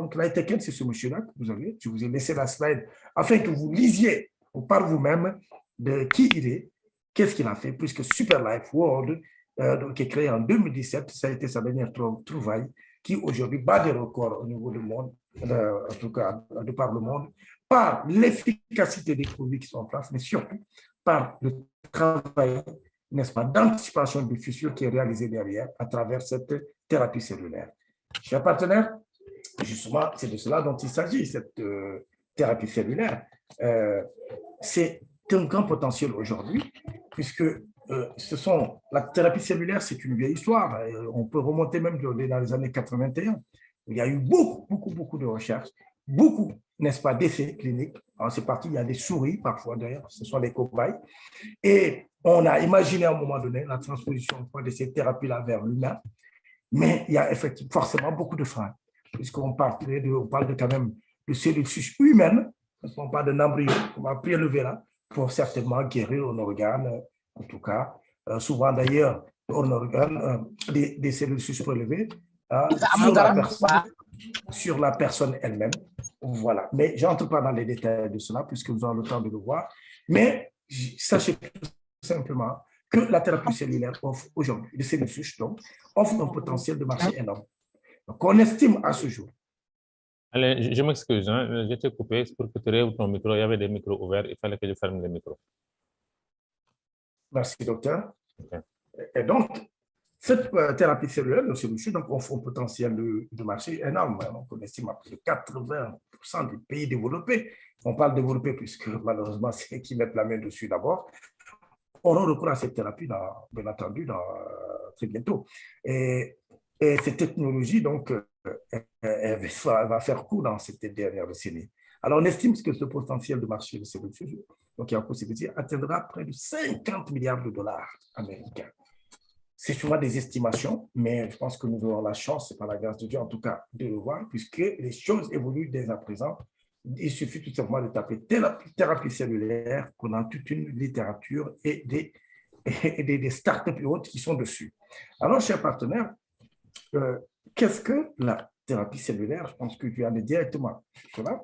Donc, Lighteken, c'est ce monsieur-là que vous avez. Je vous ai laissé la slide afin que vous lisiez par vous-même de qui il est, qu'est-ce qu'il a fait, puisque Super Life World, qui est créé en 2017, ça a été sa dernière trouvaille, qui aujourd'hui bat des records au niveau du monde, en tout cas de par le monde, par l'efficacité des produits qui sont en place, mais surtout par le travail, n'est-ce pas, d'anticipation des fissures qui est réalisé derrière à travers cette thérapie cellulaire. Chers partenaires, justement, c'est de cela dont il s'agit, cette thérapie cellulaire. C'est un grand potentiel aujourd'hui, puisque la thérapie cellulaire, c'est une vieille histoire. On peut remonter même dans les années 81. Il y a eu beaucoup de recherches, beaucoup, n'est-ce pas, d'essais cliniques. C'est parti, il y a des souris parfois d'ailleurs, ce sont des cobayes. Et on a imaginé à un moment donné la transposition de ces thérapies-là vers l'humain, mais il y a effectivement forcément beaucoup de freins, puisqu'on parle de quand même de cellules souches humaines, on parle d'un embryon qu'on va prélever là pour certainement guérir un organe, en tout cas, souvent d'ailleurs, un organe, des cellules souches prélevées sur la personne elle-même. Voilà. Mais je n'entre pas dans les détails de cela, puisque nous avons le temps de le voir. Mais sachez tout simplement que la thérapie cellulaire offre aujourd'hui, les cellules souches, donc, offre un potentiel de marché énorme. Donc, on estime à ce jour. Allez, je m'excuse, hein, je t'ai coupé pour que tu réouvres ton micro. Il y avait des micros ouverts, il fallait que je ferme les micros. Merci, docteur. Okay. Et donc, cette thérapie cellulaire, le solution, donc, offre un potentiel de marché énorme. Donc, on estime à plus de 80% des pays développés. On parle développés puisque malheureusement, c'est eux qui mettent la main dessus d'abord. Auront recours à cette thérapie, bien entendu, très bientôt. Et cette technologie, donc, elle va faire coup dans cette dernière décennie. Alors, on estime que ce potentiel de marché de ces cellules, donc il y a une possibilité, atteindra près de 50 milliards de dollars américains. C'est souvent des estimations, mais je pense que nous aurons la chance, par la grâce de Dieu en tout cas, de le voir, puisque les choses évoluent dès à présent. Il suffit tout simplement de taper thérapie cellulaire, qu'on a toute une littérature et des startups et autres qui sont dessus. Alors, chers partenaires, qu'est-ce que la thérapie cellulaire? Je pense que tu as dit directement sur cela.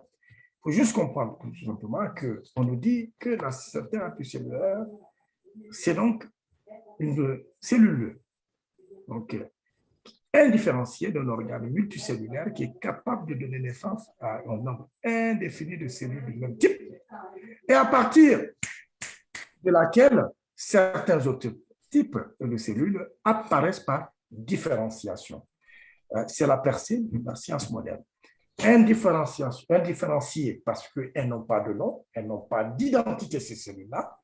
Il faut juste comprendre tout simplement qu'on nous dit que la thérapie cellulaire, c'est donc une cellule donc, indifférenciée d'un organe multicellulaire qui est capable de donner naissance à un nombre indéfini de cellules du même type et à partir de laquelle certains autres types de cellules apparaissent par différenciation. C'est la percée de la science moderne. Indifférenciées parce qu'elles n'ont pas de nom, elles n'ont pas d'identité, ces cellules-là,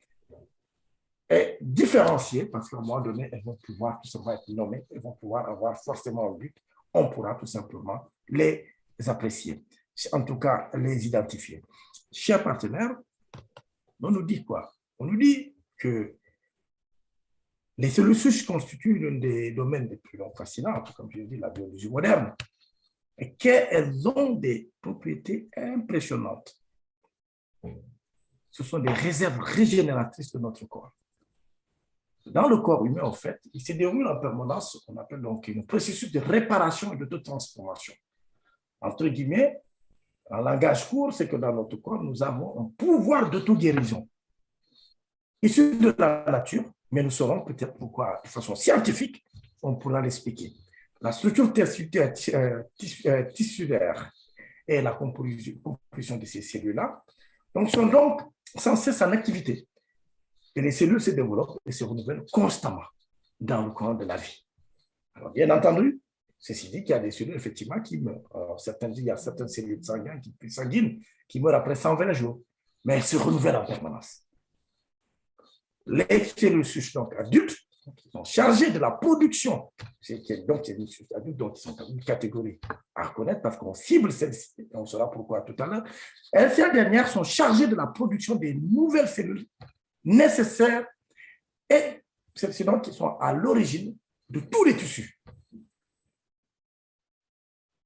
et différenciées parce qu'à un moment donné, elles vont pouvoir tout simplement être nommées, elles vont pouvoir avoir forcément un but, on pourra tout simplement les apprécier, en tout cas les identifier. Chers partenaires, on nous dit quoi? On nous dit que les cellules souches constituent l'un des domaines les plus fascinants, comme je l'ai dit, la biologie moderne, et qu'elles ont des propriétés impressionnantes. Ce sont des réserves régénératrices de notre corps. Dans le corps humain, en fait, il se déroule en permanence ce qu'on appelle donc un processus de réparation et de transformation. Entre guillemets, en langage court, c'est que dans notre corps, nous avons un pouvoir d'auto-guérison issu de la nature, mais nous saurons peut-être pourquoi, de façon scientifique, on pourra l'expliquer. La structure tissulaire et la composition de ces cellules-là sont donc sans cesse en activité. Et les cellules se développent et se renouvellent constamment dans le courant de la vie. Alors, bien entendu, ceci dit qu'il y a des cellules, effectivement, qui meurent. Alors, il y a certaines cellules sanguines qui meurent après 120 jours, mais elles se renouvellent en permanence. Les cellules souches donc adultes qui sont chargées de la production, donc c'est des souches adultes donc qui sont une catégorie à reconnaître parce qu'on cible celles-ci, on saura pourquoi tout à l'heure. Ces dernières sont chargées de la production des nouvelles cellules nécessaires et celles-ci donc qui sont à l'origine de tous les tissus.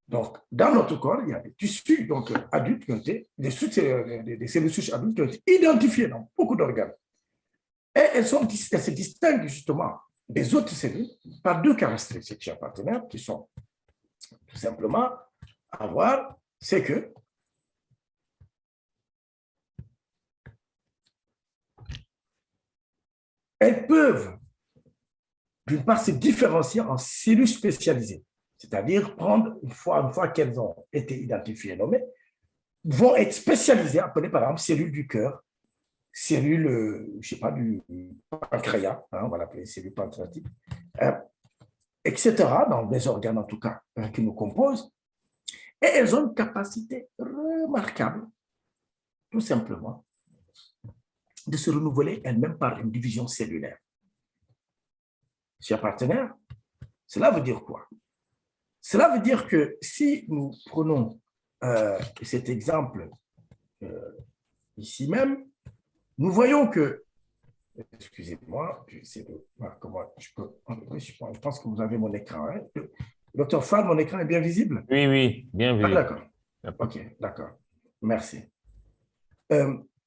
Donc, dans notre corps, il y a des tissus donc, adultes qui ont été, des cellules souches adultes qui ont été identifiées dans beaucoup d'organes. Et elles se distinguent justement des autres cellules par deux caractéristiques, chers partenaires, qui sont tout simplement avoir c'est que elles peuvent, d'une part, se différencier en cellules spécialisées, c'est-à-dire prendre, une fois qu'elles ont été identifiées et nommées, vont être spécialisées, appelées par exemple cellules du cœur, cellules, je ne sais pas, du pancréas, hein, on va l'appeler cellules pancréatiques, etc., dans les organes en tout cas qui nous composent. Et elles ont une capacité remarquable, tout simplement, de se renouveler elles-mêmes par une division cellulaire. Chers partenaires, cela veut dire quoi? Cela veut dire que si nous prenons cet exemple ici même, nous voyons que, excusez-moi, j'essaie de voir comment je peux, je pense que vous avez mon écran. Hein. Docteur Fall, mon écran est bien visible? Oui, oui, bien vu. Ah, d'accord. OK, d'accord. Merci.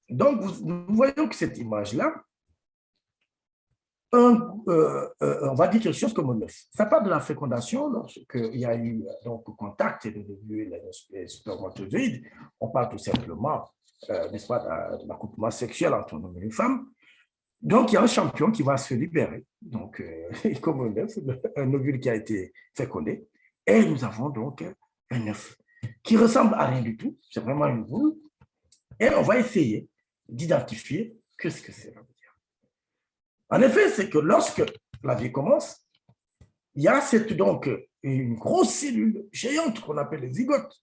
Donc, nous voyons que cette image-là, on va dire quelque chose comme un œuf. Ça part de la fécondation, lorsqu'il y a eu donc, contact de les spermatozoïdes. On parle tout simplement, n'est-ce pas, de l'accouplement sexuel entre un homme et une femme. Donc, il y a un champion qui va se libérer, donc, comme un œuf, un ovule qui a été fécondé. Et nous avons donc un œuf qui ressemble à rien du tout. C'est vraiment une boule. Et on va essayer d'identifier ce que c'est. En effet, c'est que lorsque la vie commence, il y a donc une grosse cellule géante qu'on appelle le zygote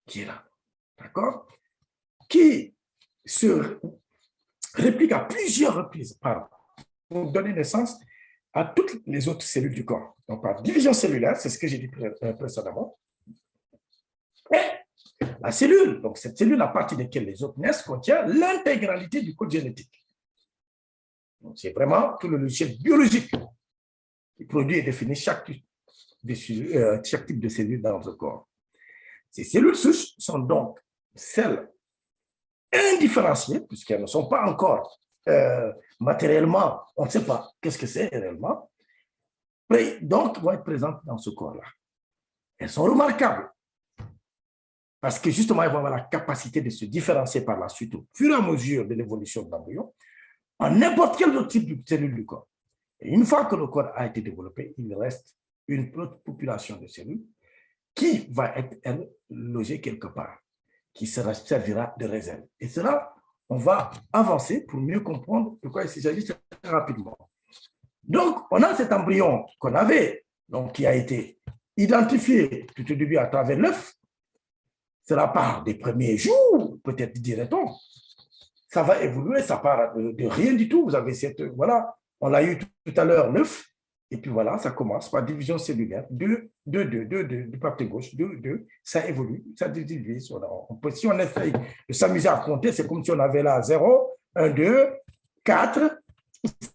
qui est là, d'accord, qui se réplique à plusieurs reprises pour donner naissance à toutes les autres cellules du corps. Donc, par division cellulaire, c'est ce que j'ai dit précédemment. Et la cellule, donc cette cellule à partir de laquelle les autres naissent, contient l'intégralité du code génétique. C'est vraiment tout le logiciel biologique qui produit et définit chaque type de cellules dans notre corps. Ces cellules souches sont donc celles indifférenciées, puisqu'elles ne sont pas encore matériellement, on ne sait pas qu'est-ce que c'est réellement, mais donc vont être présentes dans ce corps-là. Elles sont remarquables, parce que justement, elles vont avoir la capacité de se différencier par la suite au fur et à mesure de l'évolution de l'embryon, en n'importe quel autre type de cellule du corps. Et une fois que le corps a été développé, il reste une population de cellules qui va être, elle, logée quelque part, qui servira de réserve. Et cela, on va avancer pour mieux comprendre de quoi il s'agit très rapidement. Donc, on a cet embryon qu'on avait, donc qui a été identifié tout au début à travers l'œuf. Cela part des premiers jours, peut-être dirait-on. Ça va évoluer, ça part de rien du tout. Vous avez cette, voilà, on l'a eu tout à l'heure, l'œuf, et puis voilà, ça commence par division cellulaire, 2, du côté gauche, 2, ça évolue, ça divise. Si on essaye de s'amuser à compter, c'est comme si on avait là 0, 1, 2, 4,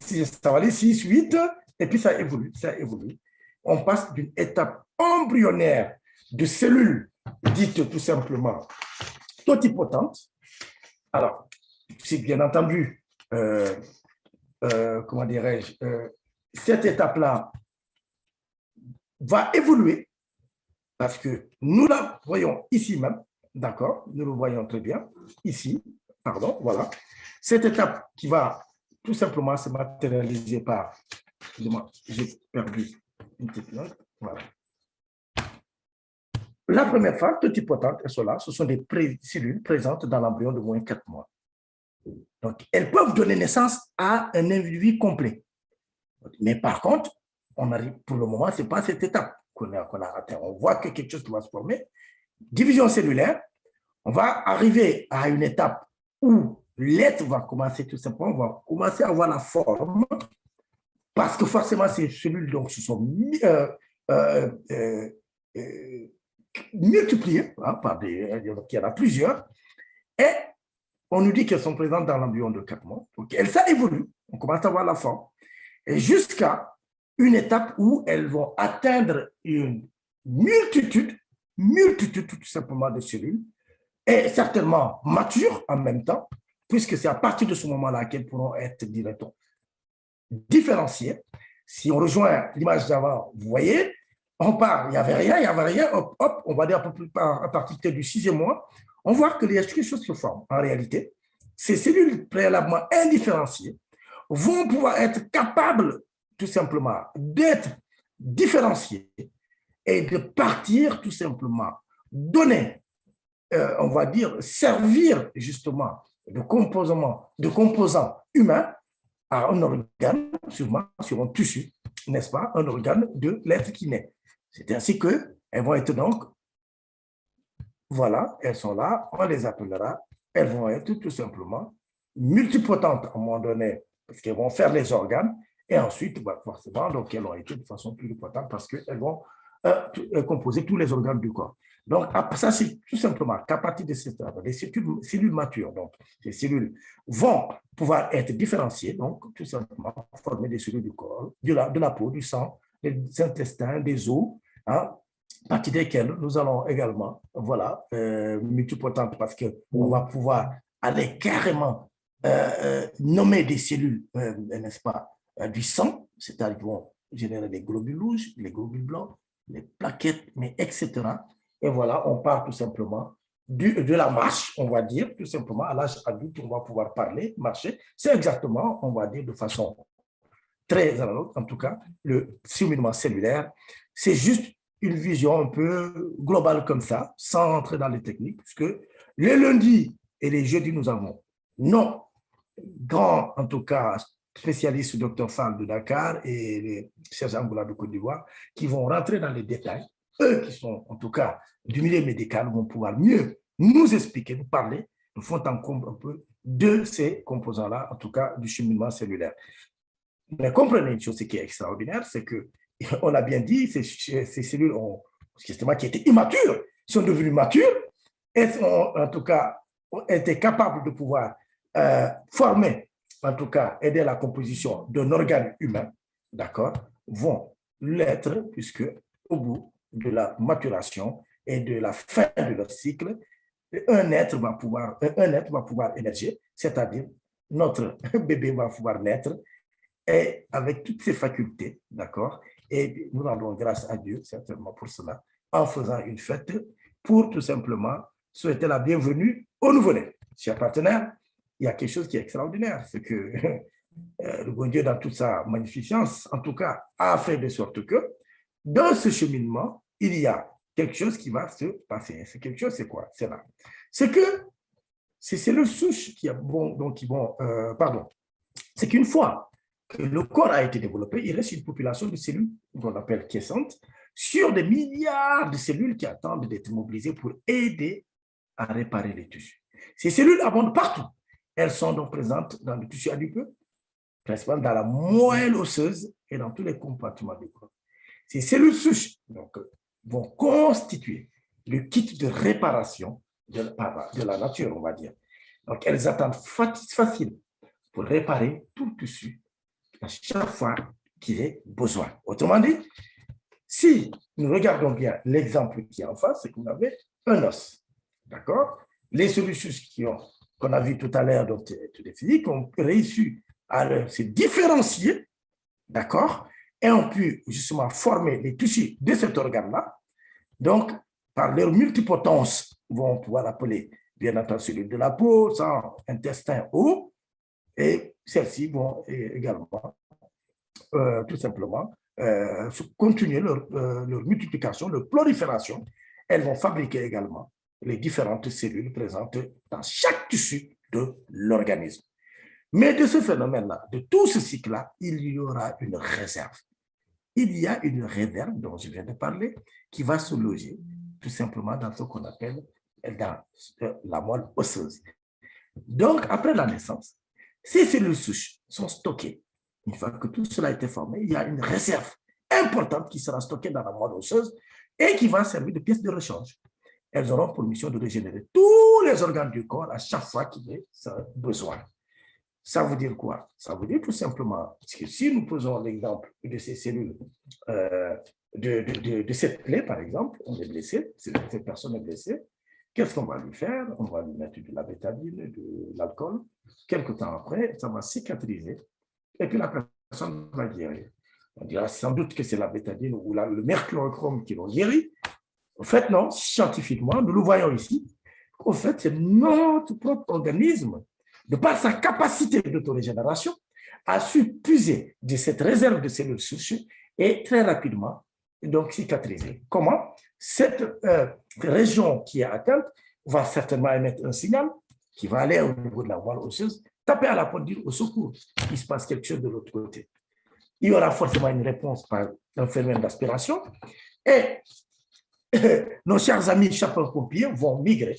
6, ça va aller 6, 8, et puis ça évolue, ça évolue. On passe d'une étape embryonnaire de cellules dites tout simplement totipotentes. Alors, c'est bien entendu, comment dirais-je, cette étape-là va évoluer parce que nous la voyons ici même, d'accord, nous le voyons très bien, ici, pardon, voilà. Cette étape qui va tout simplement se matérialiser par, excusez-moi, j'ai perdu une petite note, voilà. La première phase, totipotente, elles sont là, ce sont des cellules présentes dans l'embryon de moins de 4 mois. Donc, elles peuvent donner naissance à un individu complet. Mais par contre, on arrive, pour le moment, ce n'est pas cette étape qu'on a atteint. On voit que quelque chose qui va se former. Division cellulaire, on va arriver à une étape où l'être va commencer tout simplement, on va commencer à avoir la forme, parce que forcément, ces cellules donc, se sont multipliées, hein, il y en a plusieurs, et on nous dit qu'elles sont présentes dans l'embryon de 4 mois. Donc, ça évolue, on commence à avoir la forme, et jusqu'à une étape où elles vont atteindre une multitude tout simplement de cellules, et certainement matures en même temps, puisque c'est à partir de ce moment-là qu'elles pourront être, dirait-on, différenciées. Si on rejoint l'image d'avant, vous voyez, on part, il n'y avait rien, hop, hop, on va dire à partir du 6e mois, on voit que quelque chose se forme. En réalité, ces cellules préalablement indifférenciées vont pouvoir être capables, tout simplement, d'être différenciées et de partir, tout simplement, donner, on va dire, servir justement de composants humains à un organe, sûrement sur un tissu, n'est-ce pas, un organe de l'être qui naît. C'est ainsi qu'elles vont être donc, voilà, elles sont là, on les appellera, elles vont être tout simplement multipotentes à un moment donné, parce qu'elles vont faire les organes, et ensuite, forcément, donc elles vont être de façon plus potente parce qu'elles vont composer tous les organes du corps. Donc, ça, c'est tout simplement qu'à partir de ces stades, les cellules matures, donc ces cellules vont pouvoir être différenciées, donc tout simplement former des cellules du corps, de la peau, du sang, des intestins, des os, hein, partie desquelles nous allons également, voilà, multipotentes parce qu'on va pouvoir aller carrément nommer des cellules, n'est-ce pas, du sang, c'est-à-dire qu'ils vont générer des globules rouges, les globules blancs, les plaquettes, mais etc. Et voilà, on part tout simplement de la marche, on va dire, tout simplement, à l'âge adulte, on va pouvoir parler, marcher. C'est exactement, on va dire, de façon très analogue, en tout cas, le cheminement cellulaire. C'est juste une vision un peu globale comme ça, sans entrer dans les techniques, puisque les lundis et les jeudis, nous avons nos grands, en tout cas, spécialistes, Dr Fall de Dakar et les Cheikh Angoula de Côte d'Ivoire, qui vont rentrer dans les détails. Eux qui sont, en tout cas, du milieu médical, vont pouvoir mieux nous expliquer, nous parler, nous font en compte un peu de ces composants-là, en tout cas, du cheminement cellulaire. Mais comprenez une chose qui est extraordinaire, c'est que, on a bien dit, ces cellules ont, justement, qui étaient immatures, sont devenues matures, et ont, en tout cas, ont été capables de pouvoir former, en tout cas, aider à la composition d'un organe humain, d'accord, vont l'être, puisque au bout de la maturation et de la fin de leur cycle, un être va pouvoir émerger, c'est-à-dire notre bébé va pouvoir naître, et avec toutes ses facultés, d'accord? Et nous rendons grâce à Dieu, certainement pour cela, en faisant une fête pour tout simplement souhaiter la bienvenue au nouveau-né. Chers partenaires, il y a quelque chose qui est extraordinaire, c'est que le bon Dieu, dans toute sa magnificence, en tout cas, a fait de sorte que dans ce cheminement, il y a quelque chose qui va se passer. C'est quelque chose, c'est quoi? C'est là. C'est que ces cellules souches c'est qu'une fois que le corps a été développé, il reste une population de cellules qu'on appelle quiescentes sur des milliards de cellules qui attendent d'être mobilisées pour aider à réparer les tissus. Ces cellules abondent partout. Elles sont donc présentes dans le tissu adipeux, principalement dans la moelle osseuse et dans tous les compartiments du corps. Ces cellules souches donc, vont constituer le kit de réparation de la nature, on va dire. Donc, elles attendent facile pour réparer tout le tissu à chaque fois qu'il est besoin. Autrement dit, si nous regardons bien l'exemple qui est en face, c'est que vous avez un os. D'accord? Les cellules qu'on a vu tout à l'heure, donc les physiques, ont réussi à se différencier, d'accord? Et ont pu justement former les tissus de cet organe-là. Donc, par leur multipotence, vont pouvoir appeler, bien entendu, cellules de la peau, sang, intestin, eau, et celles-ci vont également, tout simplement, continuer leur multiplication, leur prolifération. Elles vont fabriquer également les différentes cellules présentes dans chaque tissu de l'organisme. Mais de ce phénomène-là, de tout ce cycle-là, il y aura une réserve. Il y a une réserve dont je viens de parler qui va se loger tout simplement dans ce qu'on appelle dans la moelle osseuse. Donc, après la naissance, ces cellules souches sont stockées. Une fois que tout cela a été formé, il y a une réserve importante qui sera stockée dans la moelle osseuse et qui va servir de pièce de rechange. Elles auront pour mission de régénérer tous les organes du corps à chaque fois qu'il est besoin. Ça veut dire quoi? Ça veut dire tout simplement que si nous posons l'exemple de ces cellules, de cette plaie, par exemple, on est blessé, cette personne est blessée, qu'est-ce qu'on va lui faire? On va lui mettre de la bétadine, de l'alcool. Quelque temps après, ça va cicatriser et puis la personne va guérir. On dira sans doute que c'est la bétadine ou le mercurochrome qui l'ont guéri. En fait, non, scientifiquement, nous le voyons ici. En fait, c'est notre propre organisme, de par sa capacité d'autorégénération, a su puiser de cette réserve de cellules souches et très rapidement, donc cicatriser. Comment? Cette région qui est atteinte va certainement émettre un signal qui va aller au niveau de la voie osseuse, taper à la porte, dire au secours, il se passe quelque chose de l'autre côté. Il y aura forcément une réponse par un phénomène d'aspiration et nos chers amis sapeurs-pompiers vont migrer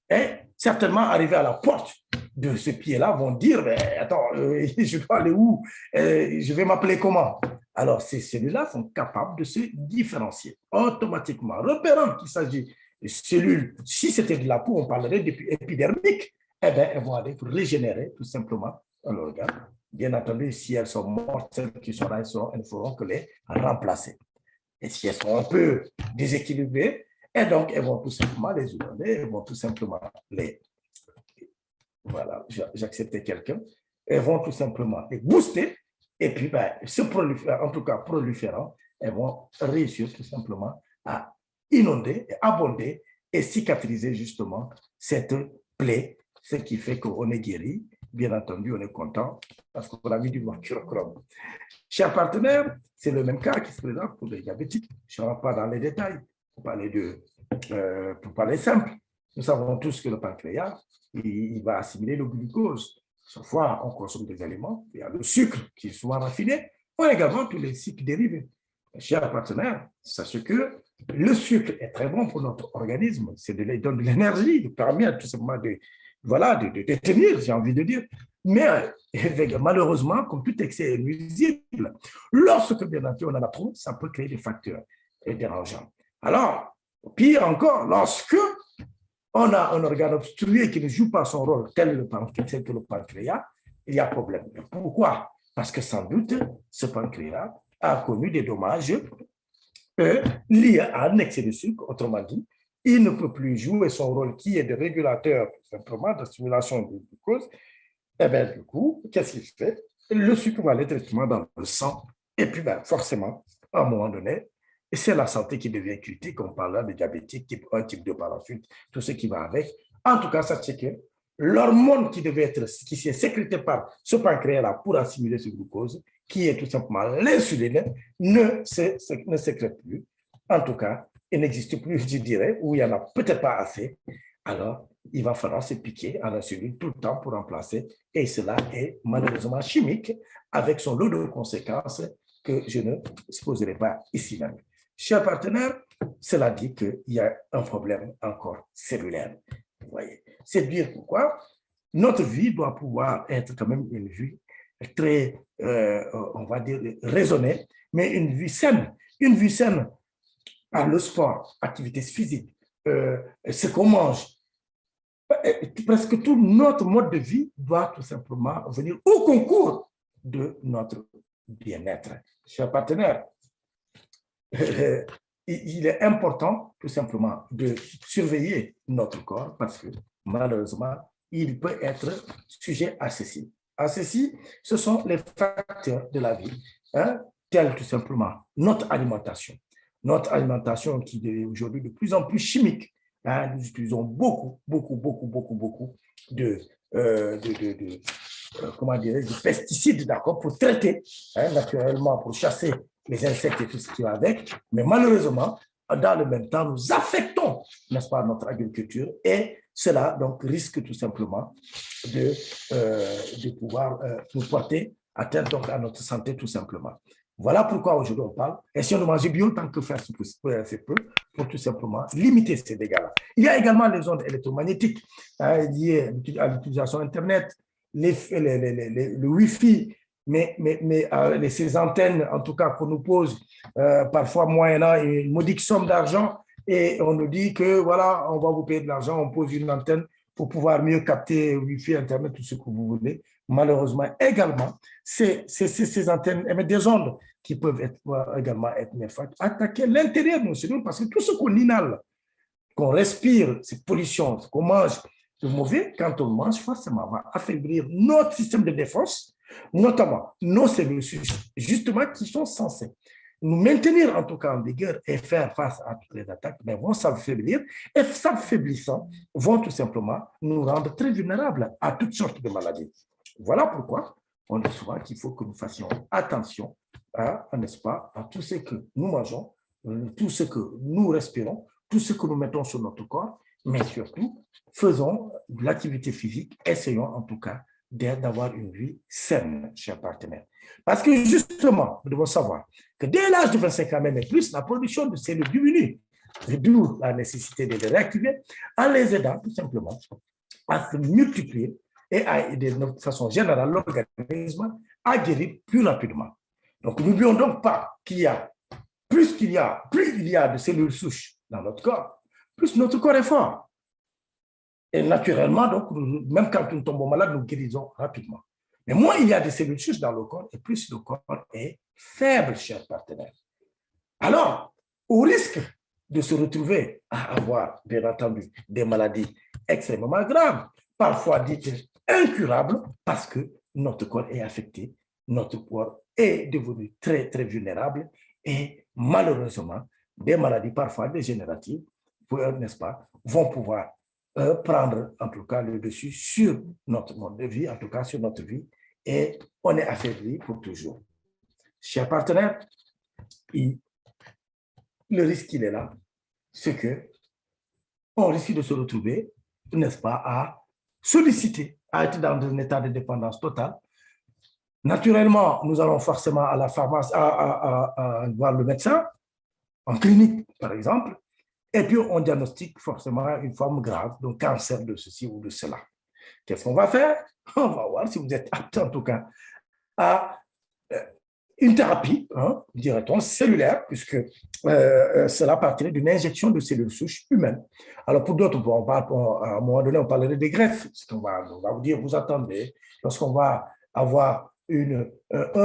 et certainement arriver à la porte de ce pied-là, vont dire, attends, je dois aller où? Je vais m'appeler comment? Alors, ces cellules-là sont capables de se différencier automatiquement, repérant qu'il s'agit de cellules. Si c'était de la peau, on parlerait d'épidermique. Eh bien, elles vont aller pour régénérer tout simplement l'organe. Bien entendu, si elles sont mortes, celles qui sont là, elles ne feront que les remplacer. Et si elles sont un peu déséquilibrées, et donc elles vont tout simplement les inonder, elles vont tout simplement les... Voilà, j'acceptais quelqu'un. Elles vont tout simplement les booster, et puis en tout cas proliférant, elles vont réussir tout simplement à inonder, abonder et cicatriser justement cette plaie, ce qui fait qu'on est guéri. Bien entendu, on est content parce qu'on a mis du mercurochrome. Chers partenaires, c'est le même cas qui se présente pour les diabétiques. Je ne rentre pas dans les détails. Pour parler simple, nous savons tous que le pancréas, il va assimiler le glucose. Chaque fois, on consomme des aliments. Il y a le sucre qui est souvent raffiné, ou également tous les sucres dérivés. Chers partenaires, sachez que le sucre est très bon pour notre organisme. Il donne de l'énergie, il permet tout simplement de tenir, j'ai envie de dire. Mais malheureusement, comme tout excès est nuisible, lorsque bien entendu on en a trop, ça peut créer des facteurs dérangeants. Alors, pire encore, lorsque on a un organe obstrué qui ne joue pas son rôle tel que le pancréas, il y a problème. Pourquoi? Parce que sans doute, ce pancréas a connu des dommages liés à un excès de sucre, autrement dit, il ne peut plus jouer son rôle qui est de régulateur, tout simplement, de stimulation du glucose. Et bien, du coup, qu'est-ce qu'il fait? Le sucre va aller directement dans le sang. Et puis, forcément, à un moment donné, c'est la santé qui devient critique. On parle là de diabétique, type 1, type 2 par la suite, tout ce qui va avec. En tout cas, sachez que l'hormone qui s'est sécrétée par ce pancréas-là pour assimiler ce glucose, qui est tout simplement l'insuline, ne sécrète plus. En tout cas, il n'existe plus, je dirais, ou il n'y en a peut-être pas assez. Alors, il va falloir se piquer à l'insuline tout le temps pour remplacer. Et cela est malheureusement chimique, avec son lot de conséquences que je ne exposerai pas ici même. Chers partenaires, cela dit qu'il y a un problème encore cellulaire. Vous voyez, c'est dire pourquoi notre vie doit pouvoir être quand même une vie très, on va dire, raisonnée, mais une vie saine. Une vie saine par le sport, activité physique, ce qu'on mange. Presque tout notre mode de vie doit tout simplement venir au concours de notre bien-être. Chers partenaires, il est important tout simplement de surveiller notre corps parce que malheureusement, il peut être sujet à ceci. À ceci, ce sont les facteurs de la vie, tels tout simplement notre alimentation. Notre alimentation qui est aujourd'hui de plus en plus chimique. Nous utilisons beaucoup de pesticides, d'accord, pour traiter, naturellement, pour chasser les insectes et tout ce qui va avec. Mais malheureusement, dans le même temps, nous affectons, n'est-ce pas, notre agriculture et cela donc risque tout simplement de pouvoir nous porter atteinte donc à notre santé tout simplement. Voilà pourquoi aujourd'hui on parle. Essayons de manger bio tant que faire se peut pour tout simplement limiter ces dégâts-là. Il y a également les ondes électromagnétiques liées à l'utilisation Internet, le Wi-Fi, mais ces antennes, en tout cas, qu'on nous pose parfois moyennant une modique somme d'argent et on nous dit que voilà, on va vous payer de l'argent, on pose une antenne pour pouvoir mieux capter Wi-Fi, Internet, tout ce que vous voulez. Malheureusement, également, ces antennes émettent des ondes qui peuvent également être néfastes, attaquer l'intérieur de nos cellules parce que tout ce qu'on inhale, qu'on respire, ces pollutions, ce qu'on mange de mauvais, quand on mange, forcément, va affaiblir notre système de défense notamment nos cellules souches, justement, qui sont censées nous maintenir en tout cas en vigueur et faire face à toutes les attaques, mais vont s'affaiblir et s'affaiblissant, vont tout simplement nous rendre très vulnérables à toutes sortes de maladies. Voilà pourquoi on dit souvent qu'il faut que nous fassions attention n'est-ce pas, à tout ce que nous mangeons, tout ce que nous respirons, tout ce que nous mettons sur notre corps, mais surtout, faisons de l'activité physique, essayons en tout cas d'avoir une vie saine, chers partenaires. Parce que justement, nous devons savoir que dès l'âge de 25 ans même et plus, la production de cellules diminue, d'où la nécessité de les réactiver en les aidant tout simplement à se multiplier et de façon générale, l'organisme a guéri plus rapidement. Donc, n'oublions donc pas qu'il y a, plus il y a de cellules souches dans notre corps, plus notre corps est fort. Et naturellement, donc, même quand nous tombons malades, nous guérissons rapidement. Mais moins il y a de cellules souches dans le corps, et plus le corps est faible, chers partenaires. Alors, au risque de se retrouver à avoir, bien entendu, des maladies extrêmement graves, parfois dites incurables, parce que notre corps est affecté, notre corps est devenu très, très vulnérable, et malheureusement, des maladies parfois dégénératives, n'est-ce pas, vont pouvoir prendre en tout cas le dessus sur notre mode de vie, en tout cas sur notre vie, et on est affaibli pour toujours. Chers partenaires, le risque il est là, c'est qu'on risque de se retrouver, n'est-ce pas, à solliciter, à être dans un état de dépendance totale. Naturellement, nous allons forcément à la pharmacie, à voir le médecin, en clinique par exemple, et puis on diagnostique forcément une forme grave, donc cancer de ceci ou de cela. Qu'est-ce qu'on va faire? On va voir si vous êtes apte en tout cas à une thérapie, dirait-on, cellulaire, puisque cela partirait d'une injection de cellules souches humaines. Alors pour d'autres, à un moment donné, on parlerait des greffes. On va vous dire, vous attendez, lorsqu'on va avoir un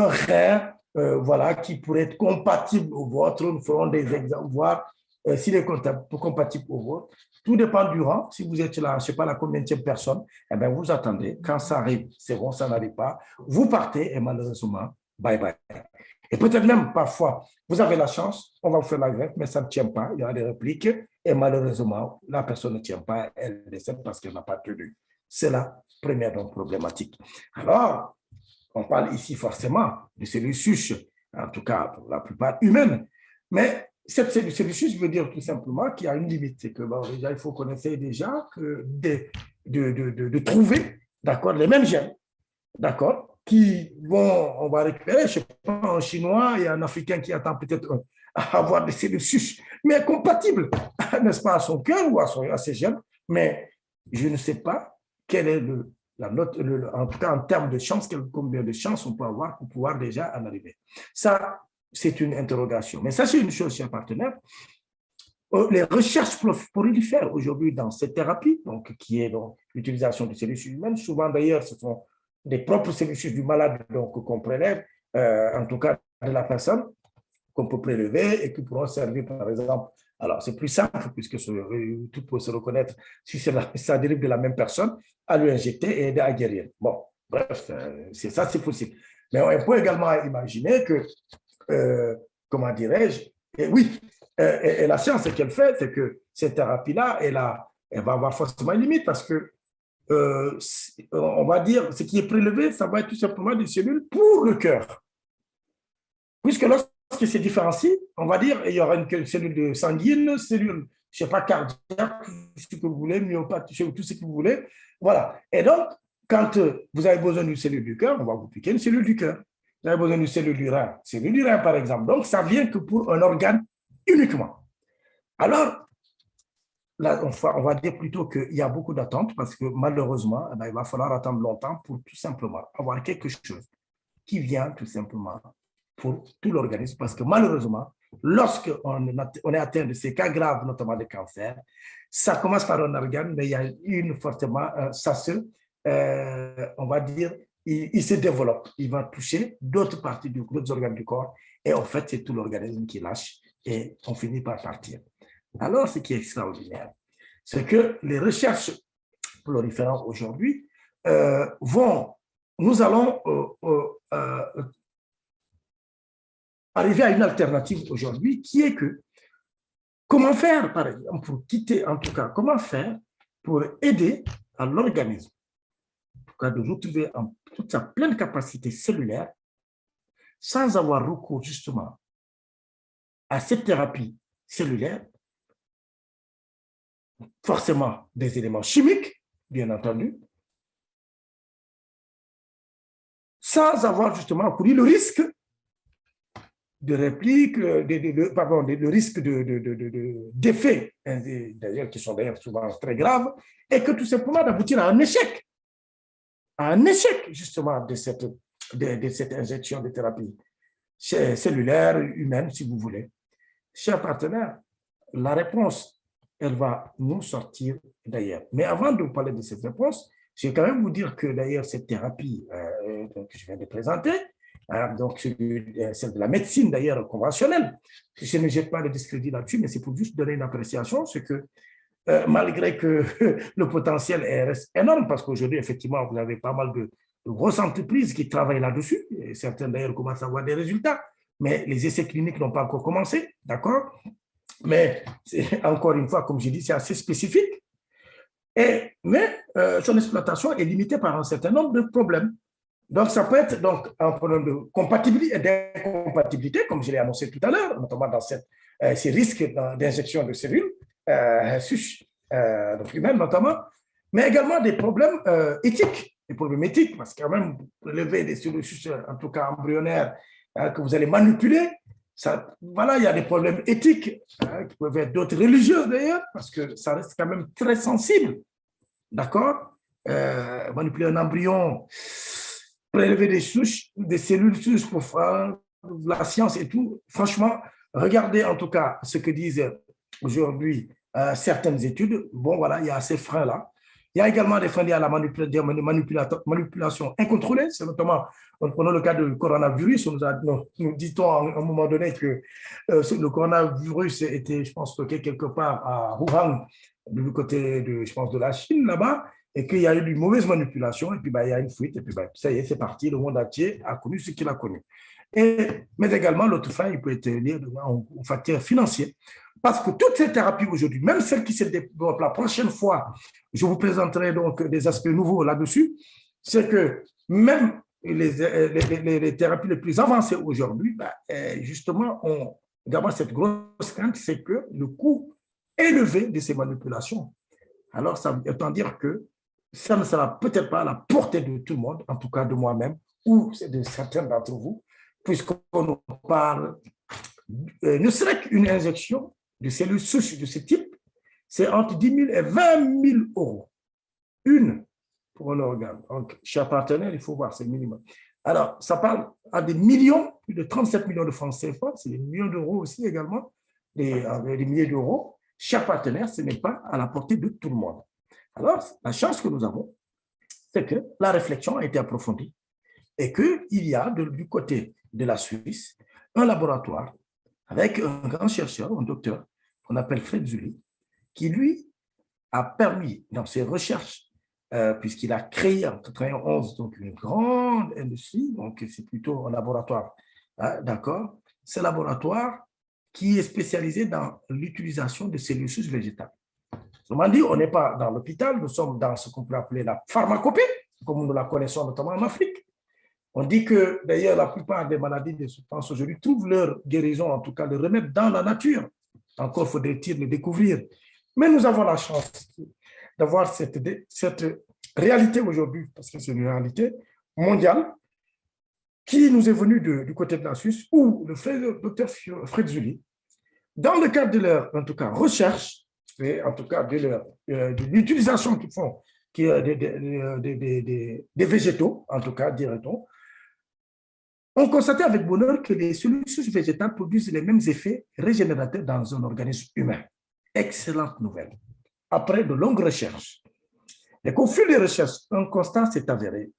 rein voilà, qui pourrait être compatible au vôtre, nous ferons des exemples, voir s'il est compatible au vôtre. Tout dépend du rang. Si vous êtes là, je ne sais pas la combienième personne, eh bien vous attendez. Quand ça arrive, c'est bon, ça n'arrive pas. Vous partez et malheureusement, bye bye. Et peut-être même parfois, vous avez la chance, on va vous faire la greffe, mais ça ne tient pas, il y a des répliques, et malheureusement, la personne ne tient pas, elle décède parce qu'elle n'a pas tenu. C'est la première donc, problématique. Alors, on parle ici forcément de cellules souches, en tout cas pour la plupart humaines, mais cette cellule souche veut dire tout simplement qu'il y a une limite. C'est que bon, déjà, il faut qu'on essaie déjà de trouver, d'accord, les mêmes gènes, d'accord, qui vont, on va récupérer, je ne sais pas, un Chinois et un Africain qui attend peut-être à avoir des cellules souches, mais compatibles, n'est-ce pas, à son cœur ou à ses gènes, mais je ne sais pas quelle est la note, en tout cas en termes de chance, combien de chances on peut avoir pour pouvoir déjà en arriver. Ça, c'est une interrogation. Mais sachez une chose, chers partenaires, les recherches prolifèrent aujourd'hui dans cette thérapie, donc, qui est l'utilisation de cellules humaines. Souvent, d'ailleurs, ce sont des propres cellules du malade qu'on prélève, en tout cas de la personne, qu'on peut prélever et qui pourront servir, par exemple. Alors, c'est plus simple, puisque tout peut se reconnaître, si ça dérive de la même personne, à lui injecter et aider à guérir. Bon, bref, c'est possible. Mais on peut également imaginer que, comment dirais-je, et oui, et la science, ce qu'elle fait, c'est que cette thérapie-là, elle va avoir forcément une limite parce que, on va dire, ce qui est prélevé, ça va être tout simplement des cellules pour le cœur. Puisque lorsque c'est différencié, on va dire, il y aura une cellule sanguine, cellule, je ne sais pas, cardiaque, ce que vous voulez, myopathie, tout ce que vous voulez. Voilà. Et donc, quand vous avez besoin d'une cellule du cœur, on va vous piquer une cellule du cœur. Vous avez besoin d'une cellule du rein, par exemple. Donc, ça vient que pour un organe uniquement. Alors, là, on va dire plutôt qu'il y a beaucoup d'attentes parce que malheureusement, il va falloir attendre longtemps pour tout simplement avoir quelque chose qui vient tout simplement pour tout l'organisme. Parce que malheureusement, lorsqu'on est atteint de ces cas graves, notamment des cancers, ça commence par un organe, mais il y a fortement, on va dire, il se développe, il va toucher d'autres parties d'autres organes du corps, et en fait, c'est tout l'organisme qui lâche, et on finit par partir. Alors, ce qui est extraordinaire, c'est que les recherches proliférantes aujourd'hui vont nous allons arriver à une alternative aujourd'hui qui est que comment faire, par exemple, pour quitter, en tout cas, comment faire pour aider à l'organisme, en tout cas, de retrouver en toute sa pleine capacité cellulaire sans avoir recours justement à cette thérapie cellulaire, forcément des éléments chimiques, bien entendu, sans avoir justement couru le risque de réplique, le risque d'effets, d'ailleurs, qui sont d'ailleurs souvent très graves, et que tout simplement d'aboutir à un échec justement de cette injection de thérapie cellulaire, humaine, si vous voulez. Chers partenaires, la réponse, elle va nous sortir d'ailleurs. Mais avant de vous parler de cette réponse, je vais quand même vous dire que d'ailleurs, cette thérapie que je viens de présenter, donc celle de la médecine d'ailleurs conventionnelle, je ne jette pas le discrédit là-dessus, mais c'est pour juste donner une appréciation, c'est que malgré que le potentiel reste énorme, parce qu'aujourd'hui, effectivement, vous avez pas mal de grosses entreprises qui travaillent là-dessus, et certaines d'ailleurs commencent à avoir des résultats, mais les essais cliniques n'ont pas encore commencé, d'accord? Mais encore une fois, comme je dis, c'est assez spécifique, mais son exploitation est limitée par un certain nombre de problèmes. Donc, ça peut être donc, un problème de compatibilité et d'incompatibilité, comme je l'ai annoncé tout à l'heure, notamment dans ces risques d'injection de cellules souches donc humaines notamment, mais également des problèmes éthiques, parce que quand même, lever des cellules souches, en tout cas embryonnaires, que vous allez manipuler, ça, voilà, il y a des problèmes éthiques qui peuvent être d'autres religieux d'ailleurs, parce que ça reste quand même très sensible, d'accord? Manipuler un embryon, prélever des souches, des cellules souches pour faire la science et tout. Franchement, regardez en tout cas ce que disent aujourd'hui certaines études. Bon, voilà, il y a ces freins-là. Il y a également des freins liés à la manipulation incontrôlée. C'est notamment, en prenant le cas du coronavirus, nous dit-on à un moment donné que le coronavirus était, je pense, stocké quelque part à Wuhan, du côté je pense, de la Chine, là-bas, et qu'il y a eu une mauvaise manipulation, et puis il y a une fuite, et puis ça y est, c'est parti, le monde entier a connu ce qu'il a connu. Mais également, l'autre frein, il peut être lié au facteur financier. Parce que toutes ces thérapies aujourd'hui, même celles qui se développent la prochaine fois, je vous présenterai donc des aspects nouveaux là-dessus, c'est que même les thérapies les plus avancées aujourd'hui, justement, ont d'abord cette grosse crainte, c'est que le coût élevé de ces manipulations. Alors, ça veut dire que ça ne sera peut-être pas à la portée de tout le monde, en tout cas de moi-même, ou de certains d'entre vous, puisqu'on parle, ne serait qu'une injection de cellules souches de ce type, c'est entre 10 000 et 20 000 euros. Une pour un organe. Donc, chers partenaires, il faut voir, c'est le minimum. Alors, ça parle à des millions, plus de 37 millions de francs CFA, c'est des millions d'euros aussi également, des milliers d'euros. Chers partenaires, ce n'est pas à la portée de tout le monde. Alors, la chance que nous avons, c'est que la réflexion a été approfondie et qu'il y a du côté de la Suisse un laboratoire avec un grand chercheur, un docteur, qu'on appelle Fred Zulli, qui lui a permis dans ses recherches, puisqu'il a créé en 1991 donc une grande industrie, donc c'est plutôt un laboratoire, d'accord, ce laboratoire qui est spécialisé dans l'utilisation de cellules souches végétales. Autrement dit, on n'est pas dans l'hôpital, nous sommes dans ce qu'on peut appeler la pharmacopée, comme nous la connaissons notamment en Afrique. On dit que d'ailleurs la plupart des maladies de substances aujourd'hui trouvent leur guérison, en tout cas le remède dans la nature. Encore faudrait-il le découvrir. Mais nous avons la chance d'avoir cette réalité aujourd'hui, parce que c'est une réalité mondiale, qui nous est venue du côté de la Suisse, où le docteur Fred Zulli, dans le cadre de leur, en tout cas, recherche, et en tout cas de l'utilisation qu'ils font des végétaux, en tout cas, dirait-on, on constatait avec bonheur que les cellules souches végétales produisent les mêmes effets régénérateurs dans un organisme humain. Excellente nouvelle. Après de longues recherches. Et qu'au fil des recherches, un constat s'est avéré.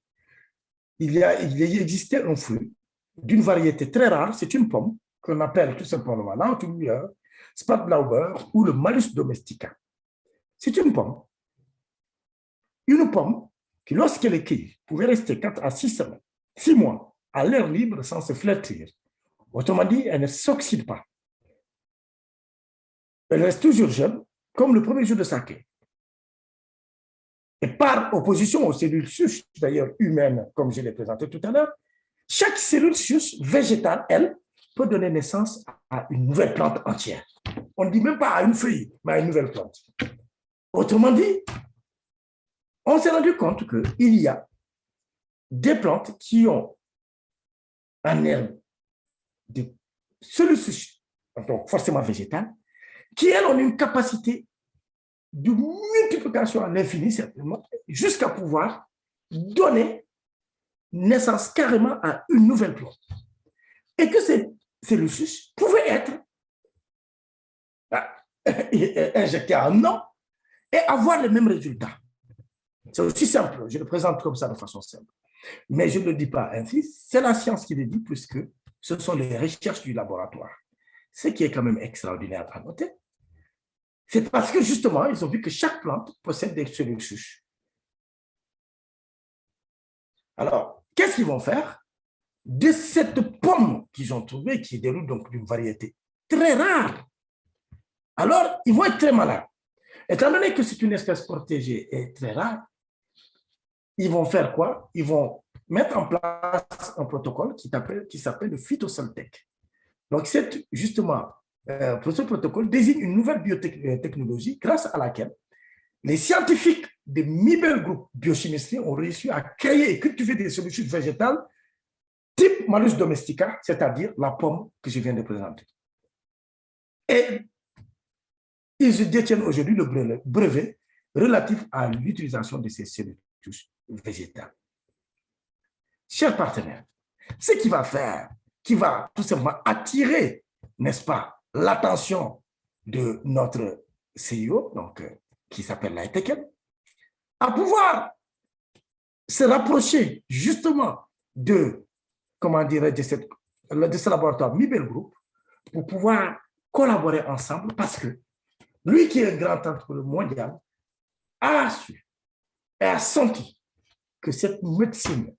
Il existait un fruit d'une variété très rare, c'est une pomme, qu'on appelle tout simplement l'entourloueur, Spadblauber ou le Malus domestica. C'est une pomme qui, lorsqu'elle est cueillie, pouvait rester 4 à 6 semaines, 6 mois, à l'air libre sans se flétrir. Autrement dit, elle ne s'oxyde pas. Elle reste toujours jeune, comme le premier jour de sa cueille. Et par opposition aux cellules souches, d'ailleurs humaines, comme je l'ai présenté tout à l'heure, chaque cellule souche végétale, elle, peut donner naissance à une nouvelle plante entière. On ne dit même pas à une feuille, mais à une nouvelle plante. Autrement dit, on s'est rendu compte qu'il y a des plantes qui ont un herbe de cellules souches, donc forcément végétales, qui, elles, ont une capacité de multiplication à l'infini, certainement, jusqu'à pouvoir donner naissance carrément à une nouvelle plante. Et que ces cellules souches pouvaient être injectées en eau et avoir les mêmes résultats. C'est aussi simple, je le présente comme ça de façon simple. Mais je ne le dis pas ainsi, c'est la science qui le dit, puisque ce sont les recherches du laboratoire. Ce qui est quand même extraordinaire à noter, c'est parce que justement, ils ont vu que chaque plante possède des cellules souches. Alors, qu'est-ce qu'ils vont faire? De cette pomme qu'ils ont trouvée, qui déroule donc d'une variété très rare, alors ils vont être très malades. Étant donné que c'est une espèce protégée et très rare, ils vont faire quoi? Ils vont mettre en place un protocole qui s'appelle le phytosanitec. Donc, justement, ce protocole désigne une nouvelle biotechnologie grâce à laquelle les scientifiques de Mibel Group Biochimistry ont réussi à créer et cultiver des solutions végétales type Malus domestica, c'est-à-dire la pomme que je viens de présenter. Et ils détiennent aujourd'hui le brevet relatif à l'utilisation de ces cellules végétales. Chers partenaires, ce qui va tout simplement attirer, n'est-ce pas, l'attention de notre CEO, donc, qui s'appelle l'AITECEL, à pouvoir se rapprocher justement de, comment dirais-je, de ce laboratoire Mibel Group pour pouvoir collaborer ensemble, parce que lui qui est un grand entrepreneur mondial a su et a senti que cette médecine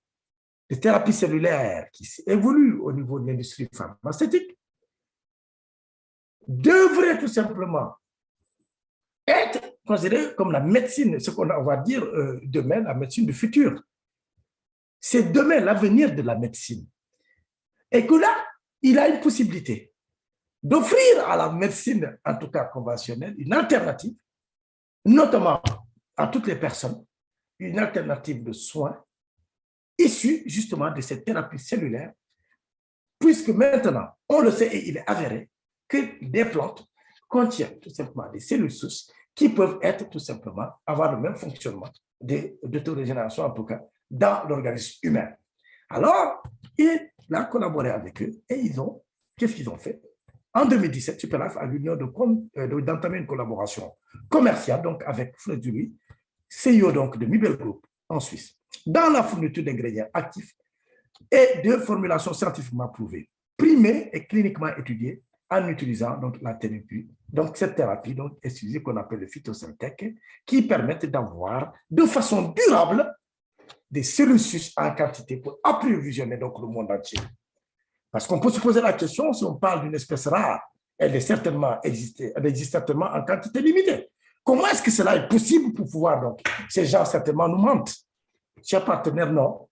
de thérapie cellulaire qui évolue au niveau de l'industrie pharmaceutique devrait tout simplement être considérée comme la médecine, ce qu'on va dire demain, la médecine du futur. C'est demain l'avenir de la médecine. Et que là, il a une possibilité d'offrir à la médecine, en tout cas conventionnelle, une alternative, notamment à toutes les personnes, une alternative de soins issue justement de cette thérapie cellulaire, puisque maintenant, on le sait et il est avéré que des plantes contiennent tout simplement des cellules souches qui peuvent être tout simplement, avoir le même fonctionnement d'autorégénération, en tout cas, dans l'organisme humain. Alors, il a collaboré avec eux et qu'est-ce qu'ils ont fait? En 2017, Superlife a eu l'honneur d'entamer une collaboration commerciale donc avec Fred Duruy, CEO donc de Mibel Group en Suisse, dans la fourniture d'ingrédients actifs et de formulations scientifiquement prouvées, primées et cliniquement étudiées en utilisant donc la thérapie, donc cette thérapie donc exclusive qu'on appelle le phytosanitec, qui permettent d'avoir de façon durable des cellules souches en quantité pour approvisionner donc le monde entier. Parce qu'on peut se poser la question, si on parle d'une espèce rare, elle existe certainement en quantité limitée. Comment est-ce que cela est possible pour pouvoir, donc, ces gens certainement nous mentent? Chers partenaires, non.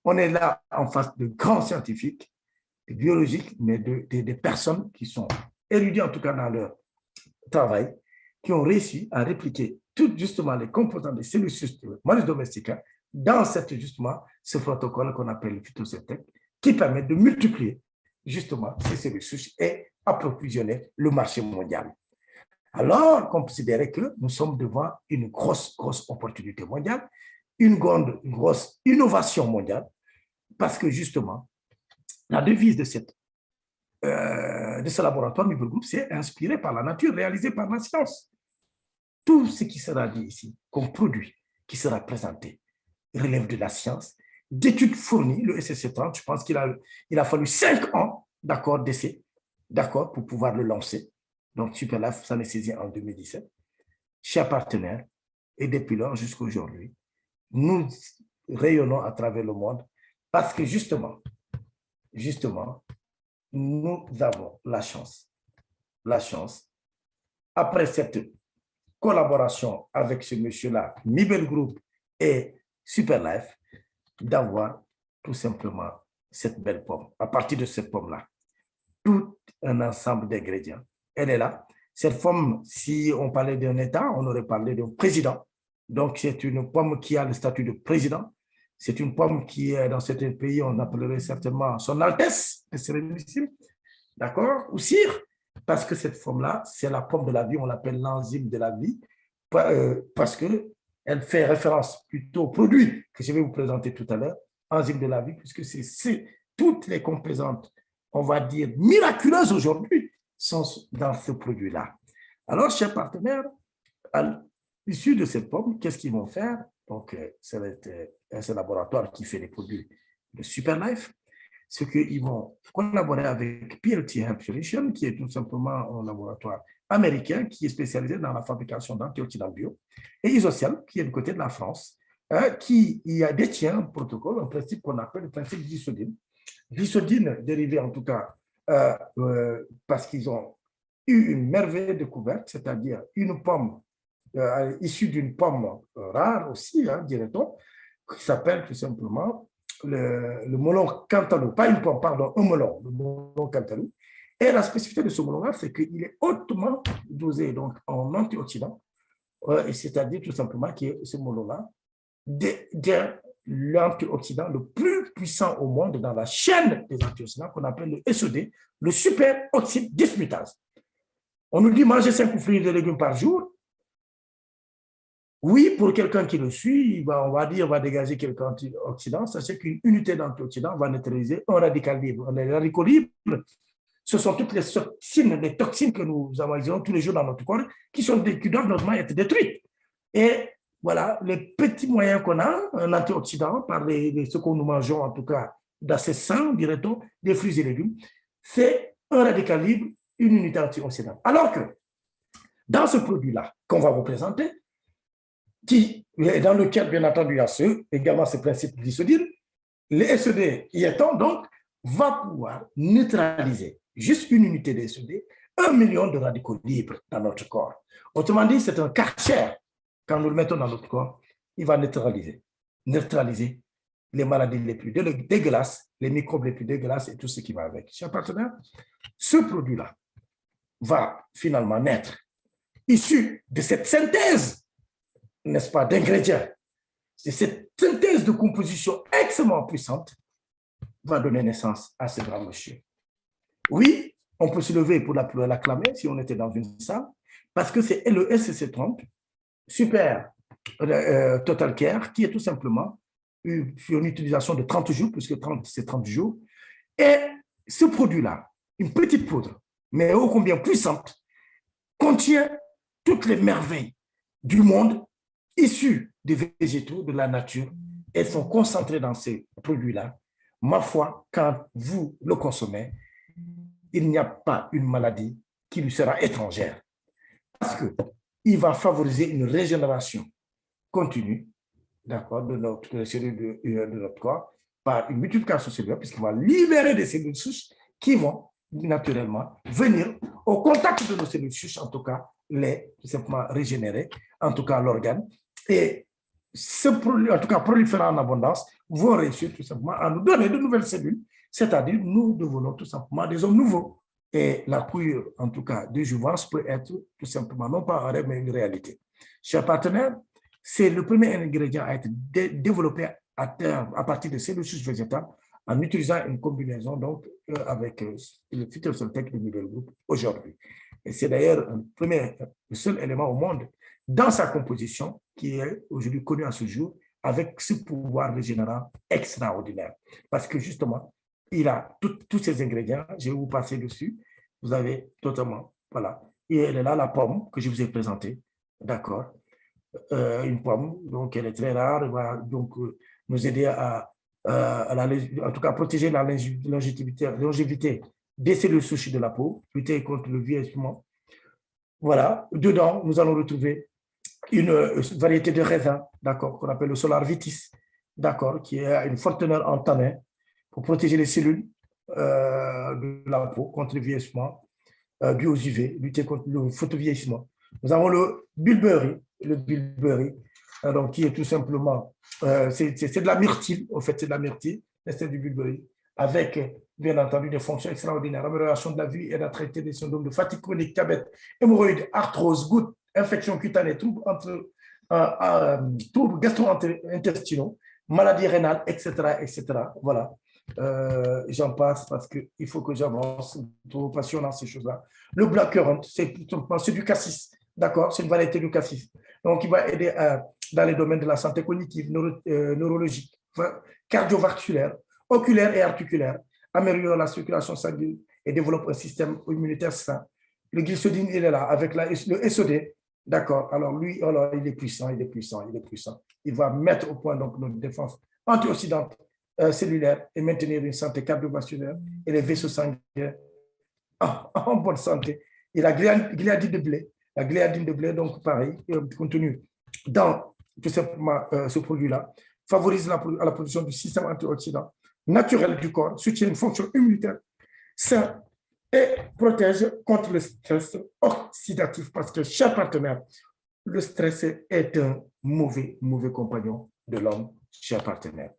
On est là en face de grands scientifiques, biologiques, mais des personnes qui sont érudites, en tout cas dans leur travail, qui ont réussi à répliquer tout justement les composants des cellules souches de Malus domestica dans justement ce protocole qu'on appelle le phytosanitec, qui permet de multiplier justement ces cellules souches et approvisionner le marché mondial. Alors, considérez que nous sommes devant une grosse opportunité mondiale, une grosse innovation mondiale, parce que justement, la devise de ce laboratoire Mibel Group, c'est inspiré par la nature, réalisé par la science. Tout ce qui sera dit ici, comme produit qui sera présenté, relève de la science, d'études fournies, le SSC30, je pense qu'il a fallu 5 ans d'essai, pour pouvoir le lancer. Donc, Superlife s'en est saisi en 2017. Chers partenaires, et depuis lors jusqu'à aujourd'hui, nous rayonnons à travers le monde parce que justement, nous avons la chance, après cette collaboration avec ce monsieur-là, Mibel Group et Superlife, d'avoir tout simplement cette belle pomme. À partir de cette pomme-là, tout un ensemble d'ingrédients. Elle est là. Cette pomme, si on parlait d'un État, on aurait parlé d'un président. Donc, c'est une pomme qui a le statut de président. C'est une pomme qui est dans certains pays, on appellerait certainement son Altesse, d'accord, ou Sire, parce que cette pomme-là, c'est la pomme de la vie, on l'appelle l'enzyme de la vie, parce qu'elle fait référence plutôt au produit que je vais vous présenter tout à l'heure, enzyme de la vie, puisque c'est toutes les composantes, on va dire, miraculeuses aujourd'hui, sont dans ce produit-là. Alors, chers partenaires, à l'issue de cette pomme, qu'est-ce qu'ils vont faire? Donc, c'est un laboratoire qui fait les produits de Superlife. C'est qu'ils vont collaborer avec PLT Health Solutions, qui est tout simplement un laboratoire américain qui est spécialisé dans la fabrication d'antioxydants bio, et Isocial, qui est du côté de la France, qui détient un protocole, un principe qu'on appelle le principe d'isodine. L'isodine dérivé en tout cas parce qu'ils ont eu une merveilleuse découverte, c'est-à-dire une pomme issue d'une pomme rare aussi, dirait-on, qui s'appelle tout simplement le melon cantaloupe, pas une pomme, pardon, un melon, le melon cantaloupe. Et la spécificité de ce melon-là, c'est qu'il est hautement dosé donc, en antioxydants, c'est-à-dire tout simplement que ce melon-là l'antioxydant le plus puissant au monde dans la chaîne des antioxydants qu'on appelle le SOD, le superoxyde dismutase. On nous dit manger 5 fruits de légumes par jour. Oui, pour quelqu'un qui le suit, on va dire va dégager quelques antioxydants. Sachez qu'une unité d'antioxydant va neutraliser un radical libre. Les radicaux libres, ce sont toutes les toxines que nous emmagasinons tous les jours dans notre corps qui doivent normalement être détruites. Et voilà, les petits moyens qu'on a, un antioxydant, par ce que nous mangeons en tout cas d'assez sain, dirait-on, des fruits et légumes, c'est un radical libre, une unité antioxydante. Alors que dans ce produit-là qu'on va vous présenter, dans lequel, bien entendu, il y a également ce principe d'isodine, le SED y étant, donc, va pouvoir neutraliser, juste une unité de SED, 1 million de radicaux libres dans notre corps. Autrement dit, c'est un karcher. Quand nous le mettons dans notre corps, il va neutraliser les maladies les plus dégueulasses, les microbes les plus dégueulasses et tout ce qui va avec. Chers partenaires, ce produit-là va finalement naître issu de cette synthèse, n'est-ce pas, d'ingrédients. Et cette synthèse de composition extrêmement puissante va donner naissance à ce grand monsieur. Oui, on peut se lever pour l'acclamer si on était dans une salle, parce que c'est le SCC30, Super Total Care, qui est tout simplement une utilisation de 30 jours, puisque c'est 30 jours. Et ce produit-là, une petite poudre, mais ô combien puissante, contient toutes les merveilles du monde issues des végétaux, de la nature. Elles sont concentrées dans ces produits-là. Ma foi, quand vous le consommez, il n'y a pas une maladie qui lui sera étrangère. Parce qu'il va favoriser une régénération continue, d'accord, de notre cellules de notre corps par une multiplication cellulaire, puisqu'il va libérer des cellules souches qui vont naturellement venir au contact de nos cellules souches, en tout cas, tout simplement régénérer, en tout cas l'organe. Et ce produit, en tout cas proliférant en abondance, vont réussir tout simplement à nous donner de nouvelles cellules, c'est-à-dire nous devenons tout simplement des hommes nouveaux. Et la cure, en tout cas, de jouvence peut être tout simplement, non pas un rêve, mais une réalité. Chers partenaires, c'est le premier ingrédient à être développé à partir de cellules souches végétales en utilisant une combinaison donc, avec le phytosoltec de Mibel Group aujourd'hui. Et c'est d'ailleurs le seul élément au monde dans sa composition qui est aujourd'hui connu à ce jour avec ce pouvoir régénérant extraordinaire. Parce que justement, il a tous ces ingrédients, je vais vous passer dessus, vous avez totalement, voilà. Et elle est là, la pomme que je vous ai présentée, d'accord, une pomme, donc elle est très rare, elle va donc nous aider en tout cas protéger la longévité des cellules souches de la peau, lutter contre le vieillissement. Voilà, dedans, nous allons retrouver une variété de raisin, d'accord, qu'on appelle le Solar Vitis, d'accord, qui a une forte teneur en tanin pour protéger les cellules de la peau contre le vieillissement dû aux UV, lutter contre le photovieillissement. Nous avons le bilberry, donc qui est tout simplement, c'est de la myrtille, en fait, c'est de la myrtille, c'est du bilberry, avec, bien entendu, des fonctions extraordinaires, amélioration de la vie et de traiter des syndromes de fatigue chronique, diabète, hémorroïdes, arthrose, gouttes, infections cutanées, troubles gastro-intestinaux, maladies rénales, etc., etc. Voilà. J'en passe parce qu'il faut que j'avance. C'est trop passionnant ces choses-là. Le blackcurrant, c'est du cassis, d'accord? C'est une variété du cassis. Donc, il va aider dans les domaines de la santé cognitive, neurologique, cardiovasculaire, oculaire et articulaire, améliore la circulation sanguine et développe un système immunitaire sain. Le glycédine, il est là, avec le SOD, d'accord? Alors, lui, alors, il est puissant, il est puissant, il est puissant. Il va mettre au point donc notre défense antioxydante cellulaire et maintenir une santé cardiovasculaire et les vaisseaux sanguins en bonne santé. Et la gliadine de blé, donc pareil, contenu dans tout simplement ce produit-là, favorise la production du système antioxydant naturel du corps, soutient une fonction immunitaire saine et protège contre le stress oxydatif parce que chaque partenaire, le stress est un mauvais compagnon de l'homme, cher partenaire.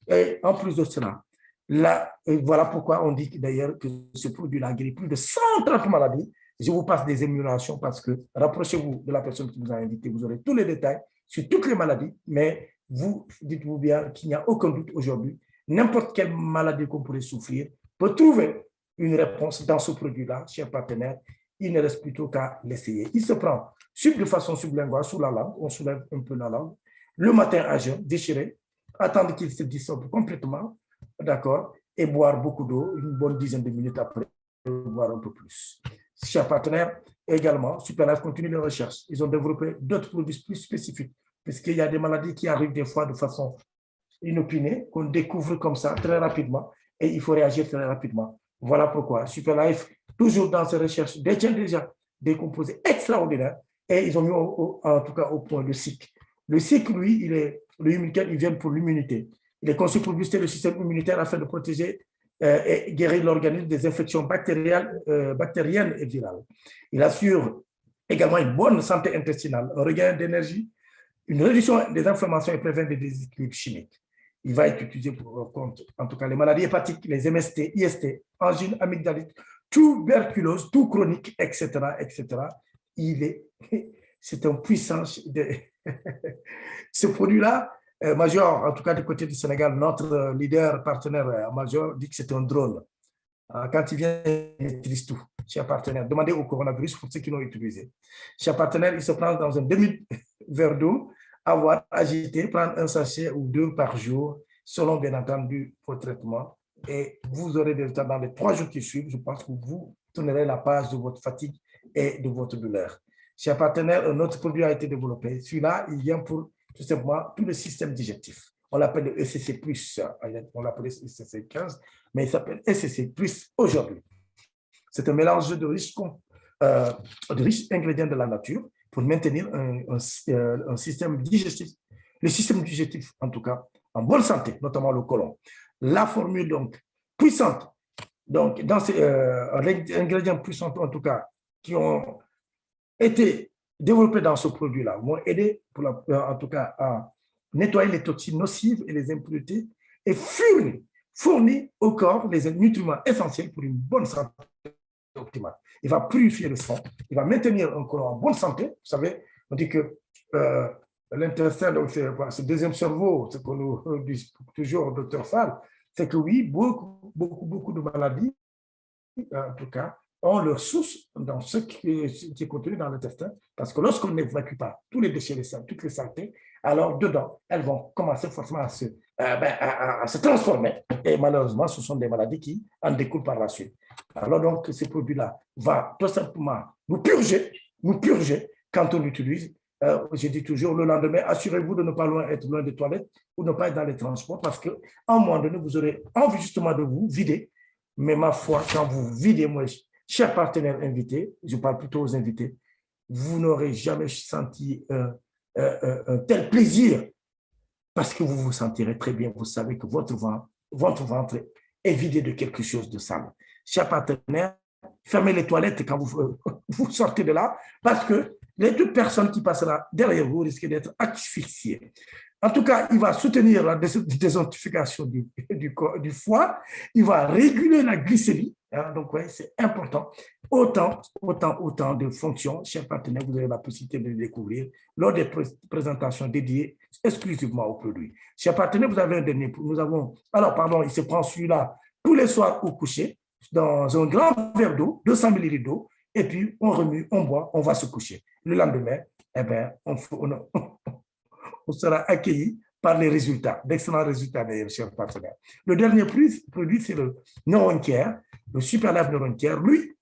Et en plus de cela, là, voilà pourquoi on dit d'ailleurs que ce produit-là guérit plus de 130 maladies. Je vous passe des émulations parce que rapprochez-vous de la personne qui vous a invité, vous aurez tous les détails sur toutes les maladies, mais vous dites-vous bien qu'il n'y a aucun doute aujourd'hui. N'importe quelle maladie qu'on pourrait souffrir peut trouver une réponse dans ce produit-là, cher partenaire. Il ne reste plutôt qu'à l'essayer. Il se prend de façon sublinguale sous la langue, on soulève un peu la langue, le matin à jeun, déchiré, attendre qu'il se dissolve complètement, d'accord, et boire beaucoup d'eau, une bonne dizaine de minutes après, boire un peu plus. Chers partenaires, également, Superlife continue les recherches. Ils ont développé d'autres produits plus spécifiques, puisqu'il y a des maladies qui arrivent des fois de façon inopinée, qu'on découvre comme ça très rapidement, et il faut réagir très rapidement. Voilà pourquoi Superlife, toujours dans ses recherches, détient déjà des composés extraordinaires, et ils ont mis en tout cas au point le cycle. Le cycle, lui, le Immunicare, il vient pour l'immunité. Il est conçu pour booster le système immunitaire afin de protéger et guérir l'organisme des infections bactériennes et virales. Il assure également une bonne santé intestinale, un regain d'énergie, une réduction des inflammations et prévient des déséquilibres chimiques. Il va être utilisé pour contre, en tout cas, les maladies hépatiques, les MST, IST, angine, amygdalite, tuberculose, tout chronique, etc., etc. C'est un puissant ce produit-là, Major, en tout cas du côté du Sénégal, notre leader partenaire Major dit que c'est un drone. Quand il vient, il maîtrise tout. Cher partenaire, demandez au coronavirus pour ceux qui l'ont utilisé. Cher partenaire, il se prend dans un demi-verre d'eau, avoir agité, prendre un sachet ou deux par jour, selon bien entendu vos traitements. Et vous aurez des résultats dans les 3 jours qui suivent. Je pense que vous tournerez la page de votre fatigue et de votre douleur. Cher partenaire, un autre produit a été développé. Celui-là, il vient pour tout simplement tout le système digestif. On l'appelle le ECC+, on l'appelait ECC 15, mais il s'appelle ECC+, aujourd'hui. C'est un mélange de riches ingrédients de la nature pour maintenir un système digestif, le système digestif en tout cas, en bonne santé, notamment le côlon. La formule donc puissante, donc dans ces ingrédients puissants en tout cas, qui ont été développés dans ce produit-là, vont aider en tout cas à nettoyer les toxines nocives et les impuretés et fournir au corps les nutriments essentiels pour une bonne santé optimale. Il va purifier le sang, il va maintenir un corps en bonne santé. Vous savez, on dit que l'intestin, c'est le deuxième cerveau, ce qu'on nous dit toujours, docteur Fall, c'est que oui, beaucoup de maladies, en tout cas, ont leur source dans ce qui est contenu dans l'intestin, parce que lorsqu'on n'évacue pas tous les déchets, toutes les saletés, alors dedans, elles vont commencer forcément à se transformer. Et malheureusement, ce sont des maladies qui en découlent par la suite. Alors donc, ce produit-là va tout simplement nous purger quand on l'utilise. Je dis toujours, le lendemain, assurez-vous de ne pas être loin des toilettes ou ne pas être dans les transports, parce qu'à un moment donné, vous aurez envie justement de vous vider. Mais ma foi, quand vous videz, moi, chers partenaires invités, je parle plutôt aux invités, vous n'aurez jamais senti un tel plaisir parce que vous vous sentirez très bien. Vous savez que votre ventre est vidé de quelque chose de sale. Chers partenaires, fermez les toilettes quand vous sortez de là parce que les deux personnes qui passeront derrière vous risquent d'être asphyxiées. En tout cas, il va soutenir la désintoxication du foie, il va réguler la glycémie. Hein, donc, ouais, c'est important. Autant de fonctions, chers partenaires, vous avez la possibilité de les découvrir lors des présentations dédiées exclusivement aux produits. Chers partenaires, vous avez un dernier. Il se prend celui-là tous les soirs au coucher, dans un grand verre d'eau, 200 ml d'eau, et puis on remue, on boit, on va se coucher. Le lendemain, eh bien, on sera accueilli par les résultats, d'excellents résultats d'ailleurs, chers partenaires. Le dernier produit, c'est le Neuron Care, le Super Life Neuron Care. Lui,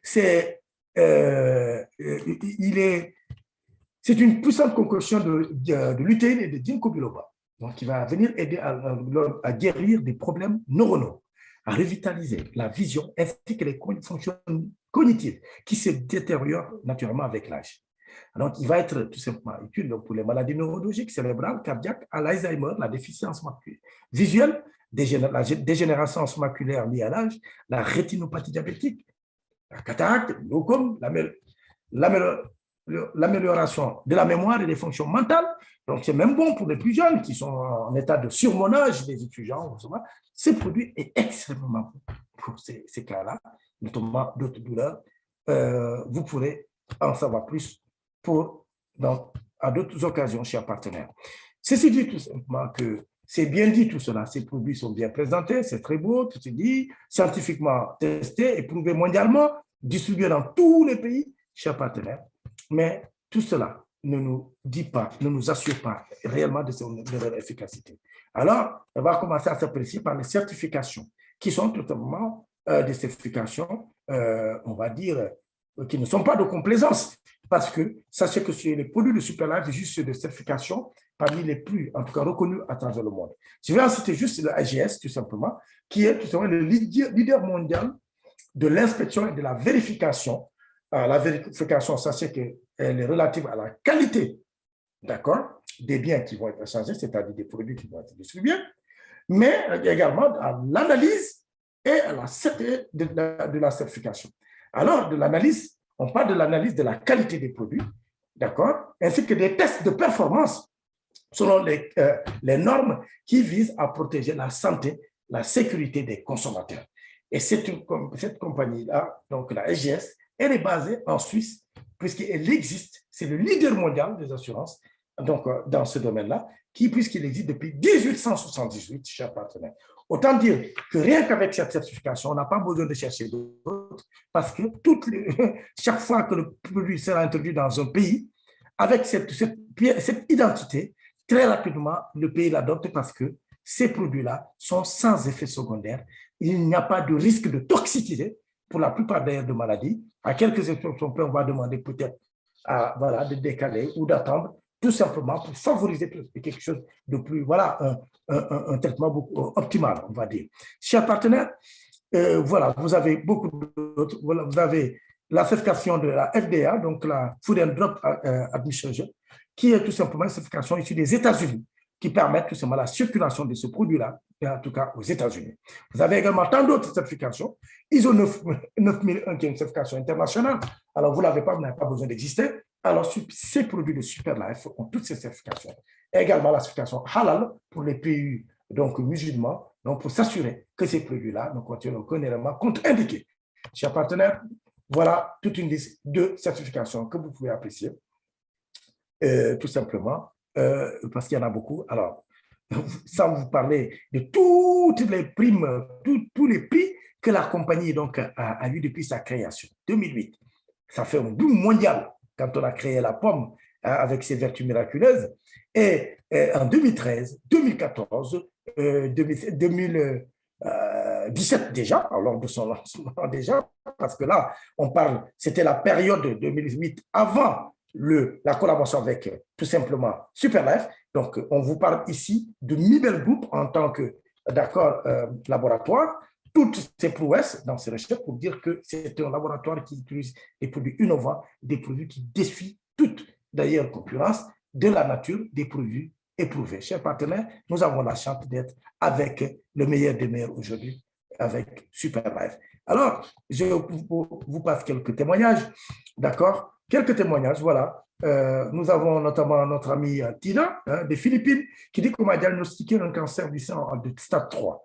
c'est une puissante concoction de lutéine et de ginkgo biloba, donc qui va venir aider à guérir des problèmes neuronaux, à revitaliser la vision ainsi que les fonctions cognitives qui se détériorent naturellement avec l'âge. Donc, il va être tout simplement utile pour les maladies neurologiques, cérébrales, cardiaques, à l'Alzheimer, la déficience visuelle, la dégénérescence maculaire liée à l'âge, la rétinopathie diabétique, la cataracte, le glaucome, l'amélioration de la mémoire et des fonctions mentales. Donc, c'est même bon pour les plus jeunes qui sont en état de surmenage, les étudiants. Ce produit est extrêmement bon pour ces cas-là, notamment d'autres douleurs. Vous pourrez en savoir plus à d'autres occasions, chers partenaires. Ceci dit tout simplement que c'est bien dit tout cela, ces produits sont bien présentés, c'est très beau, tout est dit, scientifiquement testé, éprouvé mondialement, distribué dans tous les pays, chers partenaires. Mais tout cela ne nous dit pas, ne nous assure pas réellement de leur efficacité. Alors, on va commencer à s'apprécier par les certifications, qui sont totalement des certifications, on va dire, qui ne sont pas de complaisance. Parce que sachez que sur les produits de Superlife, juste de certification parmi les plus, en tout cas, reconnus à travers le monde. Je vais en citer juste le AGS, tout simplement, qui est tout simplement le leader mondial de l'inspection et de la vérification. La vérification, sachez qu'elle est relative à la qualité, d'accord, des biens qui vont être échangés, c'est-à-dire des produits qui vont être distribués, mais également à l'analyse et à la certitude de la certification. Alors, de l'analyse, on parle de l'analyse de la qualité des produits, d'accord, ainsi que des tests de performance selon les normes qui visent à protéger la santé, la sécurité des consommateurs. Et cette compagnie-là, donc la SGS, elle est basée en Suisse, puisqu'elle existe, c'est le leader mondial des assurances donc, dans ce domaine-là, puisqu'il existe depuis 1878, chers partenaires. Autant dire que rien qu'avec cette certification, on n'a pas besoin de chercher d'autres, parce que chaque fois que le produit sera introduit dans un pays, avec cette identité, très rapidement, le pays l'adopte parce que ces produits-là sont sans effet secondaire. Il n'y a pas de risque de toxicité pour la plupart d'ailleurs de maladies. À quelques exceptions, on va demander peut-être de décaler ou d'attendre, tout simplement pour favoriser quelque chose de plus, un traitement beaucoup optimal, on va dire. Chers partenaires, vous avez beaucoup d'autres. Voilà, vous avez la certification de la FDA, donc la Food and Drug Administration, qui est tout simplement une certification issue des États-Unis, qui permet tout simplement la circulation de ce produit-là, en tout cas aux États-Unis. Vous avez également tant d'autres certifications. ISO 9001, qui est une certification internationale. Alors, vous ne l'avez pas, vous n'avez pas besoin d'exister. Alors, ces produits de Superlife ont toutes ces certifications. Et également la certification halal pour les pays donc, musulmans, donc pour s'assurer que ces produits-là ne contiennent aucun élément contre-indiqué. Chers partenaires, voilà toute une liste de certifications que vous pouvez apprécier, tout simplement, parce qu'il y en a beaucoup. Alors, sans vous parler de toutes les primes, tous les prix que la compagnie donc, a eu depuis sa création, 2008. Ça fait un boom mondial quand on a créé la pomme avec ses vertus miraculeuses. Et en 2013, 2014, 2017 déjà, alors de son lancement déjà, parce que là, on parle, c'était la période de 2008 avant la collaboration avec tout simplement Superlife. Donc, on vous parle ici de Mibel Group en tant que, laboratoire, toutes ces prouesses dans ces recherches pour dire que c'est un laboratoire qui utilise des produits innovants, des produits qui défient toute, d'ailleurs, concurrence, de la nature des produits éprouvés. Chers partenaires, nous avons la chance d'être avec le meilleur des meilleurs aujourd'hui, avec Superlife. Alors, je vous passe quelques témoignages, d'accord? Quelques témoignages, voilà. Nous avons notamment notre amie Tina, des Philippines, qui dit qu'on m'a diagnostiqué un cancer du sein de stade 3.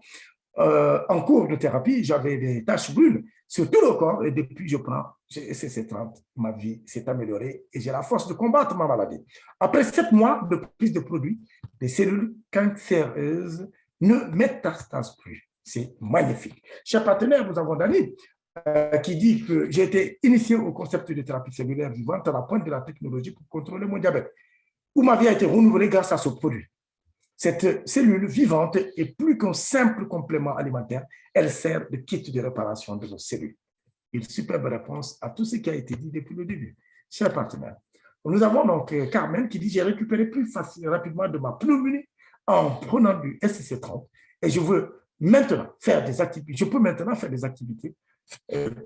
En cours de thérapie, j'avais des taches brunes sur tout le corps et depuis que je prends SCC30, ma vie s'est améliorée et j'ai la force de combattre ma maladie. Après 7 mois de prise de produits, les cellules cancéreuses ne métastasent plus. C'est magnifique. Chers partenaires, nous avons Dani qui dit que j'ai été initié au concept de thérapie cellulaire vivante à la pointe de la technologie pour contrôler mon diabète, où ma vie a été renouvelée grâce à ce produit. Cette cellule vivante est plus qu'un simple complément alimentaire, elle sert de kit de réparation de nos cellules. Une superbe réponse à tout ce qui a été dit depuis le début. Chers partenaires, nous avons donc Carmen qui dit « J'ai récupéré plus rapidement de ma pneumonie en prenant du SCC30 et je veux maintenant faire des activités,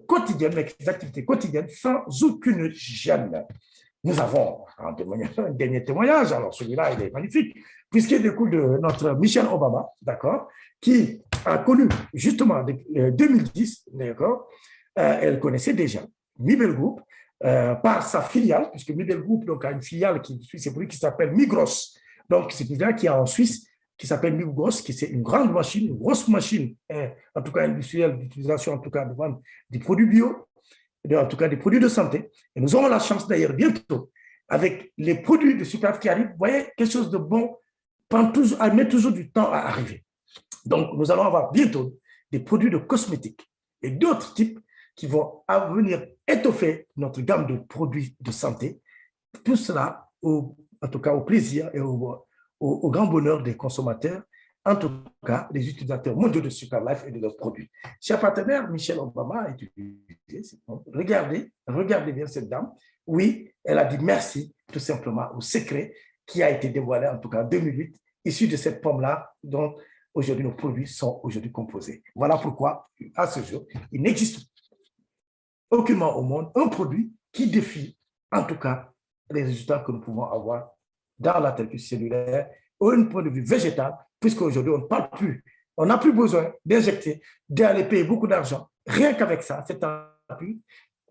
quotidiennes, mais des activités quotidiennes sans aucune gêne. » Nous avons un dernier témoignage, alors celui-là, il est magnifique, puisqu'il découle de notre Michelle Obama, d'accord, qui a connu justement depuis 2010, d'accord, elle connaissait déjà Mibel Group par sa filiale, puisque Mibel Group donc, a une filiale qui s'appelle Migros. Donc, c'est une filiale qui est en Suisse, qui s'appelle Migros, qui c'est une grande machine, une grosse machine, en tout cas industrielle d'utilisation, en tout cas de vendre des produits bio, en tout cas des produits de santé. Et nous aurons la chance d'ailleurs bientôt, avec les produits de Superlife qui arrivent, vous voyez, quelque chose de bon, met toujours du temps à arriver. Donc, nous allons avoir bientôt des produits de cosmétiques et d'autres types qui vont venir étoffer notre gamme de produits de santé. Tout cela, en tout cas, au plaisir et au grand bonheur des consommateurs, en tout cas, des utilisateurs mondiaux de Superlife et de leurs produits. Chers partenaires, Michelle Obama a utilisé, regardez bien cette dame. Oui, elle a dit merci tout simplement au secret qui a été dévoilé, en tout cas en 2008, issu de cette pomme-là, dont aujourd'hui nos produits sont aujourd'hui composés. Voilà pourquoi, à ce jour, il n'existe aucunement au monde un produit qui défie, en tout cas, les résultats que nous pouvons avoir dans la thérapie cellulaire ou un point de vue végétal, puisqu'aujourd'hui, on ne parle plus, on n'a plus besoin d'injecter, d'aller payer beaucoup d'argent. Rien qu'avec ça, c'est un appui.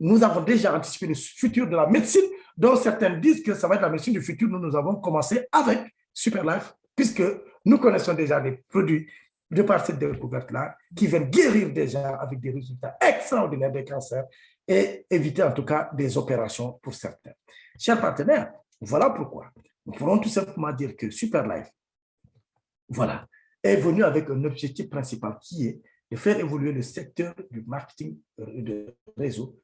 Nous avons déjà anticipé le futur de la médecine, dont certains disent que ça va être la médecine du futur. Nous avons commencé avec Superlife, puisque nous connaissons déjà des produits de par cette découverte-là qui viennent guérir déjà avec des résultats extraordinaires des cancers et éviter en tout cas des opérations pour certains. Chers partenaires, voilà pourquoi nous pourrons tout simplement dire que Superlife, voilà, est venu avec un objectif principal qui est de faire évoluer le secteur du marketing de réseau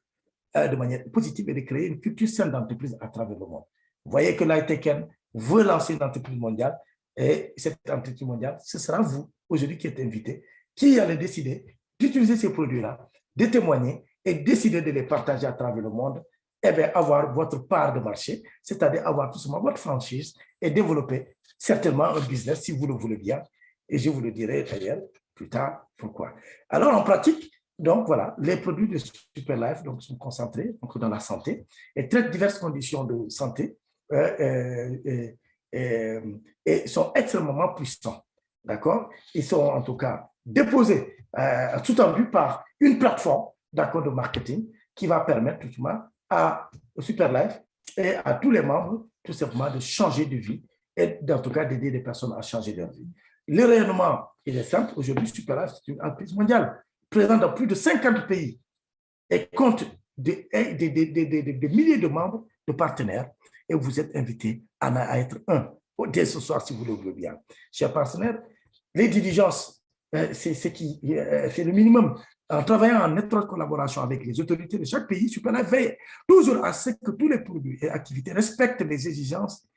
de manière positive et de créer une culture saine d'entreprise à travers le monde. Vous voyez que l'ITECN veut lancer une entreprise mondiale et cette entreprise mondiale, ce sera vous aujourd'hui qui êtes invité, qui allez décider d'utiliser ces produits-là, de témoigner et décider de les partager à travers le monde, et bien avoir votre part de marché, c'est-à-dire avoir tout simplement votre franchise et développer certainement un business si vous le voulez bien. Et je vous le dirai d'ailleurs plus tard pourquoi. Alors en pratique, donc voilà, les produits de Superlife donc, sont concentrés donc, dans la santé et traitent diverses conditions de santé et sont extrêmement puissants. D'accord? Ils sont en tout cas déposés tout en vue par une plateforme d'accord, de marketing qui va permettre tout simplement à Superlife et à tous les membres tout simplement de changer de vie et en tout cas d'aider les personnes à changer leur vie. Le rayonnement, il est simple. Aujourd'hui, Superlife, c'est une entreprise mondiale présente dans plus de 50 pays et compte des milliers de membres, de partenaires, et vous êtes invités à être un dès ce soir si vous le voulez bien. Chers partenaires, les diligences, c'est le minimum. En travaillant en étroite collaboration avec les autorités de chaque pays, Superlife veille toujours à ce que tous les produits et activités respectent les exigences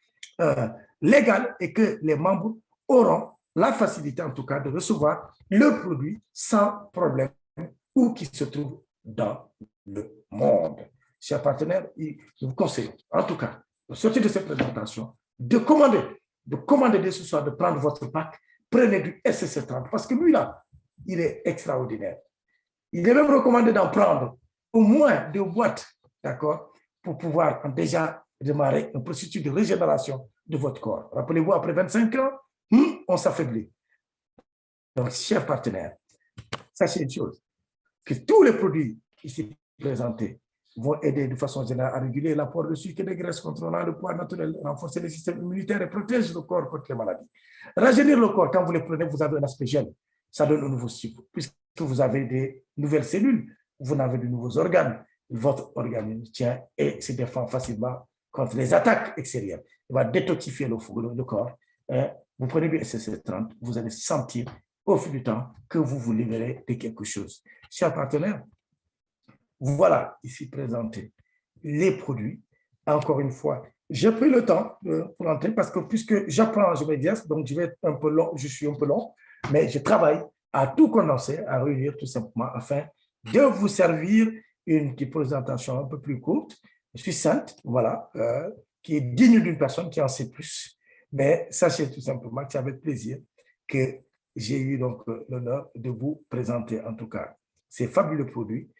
légales et que les membres auront la facilité, en tout cas, de recevoir le produit sans problème où qu'il se trouve dans le monde. Chers partenaires, je vous conseille, en tout cas, au sortir de cette présentation, de commander dès ce soir, de prendre votre pack, prenez du SCC30, parce que lui, là, il est extraordinaire. Il est même recommandé d'en prendre au moins 2 boîtes, d'accord, pour pouvoir déjà démarrer un processus de régénération de votre corps. Rappelez-vous, après 25 ans, on s'affaiblit. Donc, chers partenaires, sachez une chose, que tous les produits ici présentés vont aider de façon générale à réguler l'apport de sucre et de graisse, contrôlant le poids naturel, renforcer le système immunitaire et protéger le corps contre les maladies. Rajeunir le corps, quand vous les prenez, vous avez un aspect jeune. Ça donne un nouveau sucre, puisque vous avez des nouvelles cellules, vous avez de nouveaux organes. Votre organisme tient et se défend facilement contre les attaques extérieures. Il va détoxifier le corps. Vous prenez du SSC30, vous allez sentir au fil du temps que vous vous libérez de quelque chose. Chers partenaires, voilà ici présenté les produits. Encore une fois, j'ai pris le temps pour entrer parce que puisque j'apprends, je vais dire, donc je vais être un peu long, je suis un peu long, mais je travaille à tout condenser, à réunir tout simplement afin de vous servir une petite présentation un peu plus courte, succincte, voilà, qui est digne d'une personne qui en sait plus. Mais sachez tout simplement que c'est avec plaisir que j'ai eu donc l'honneur de vous présenter en tout cas ces fabuleux produits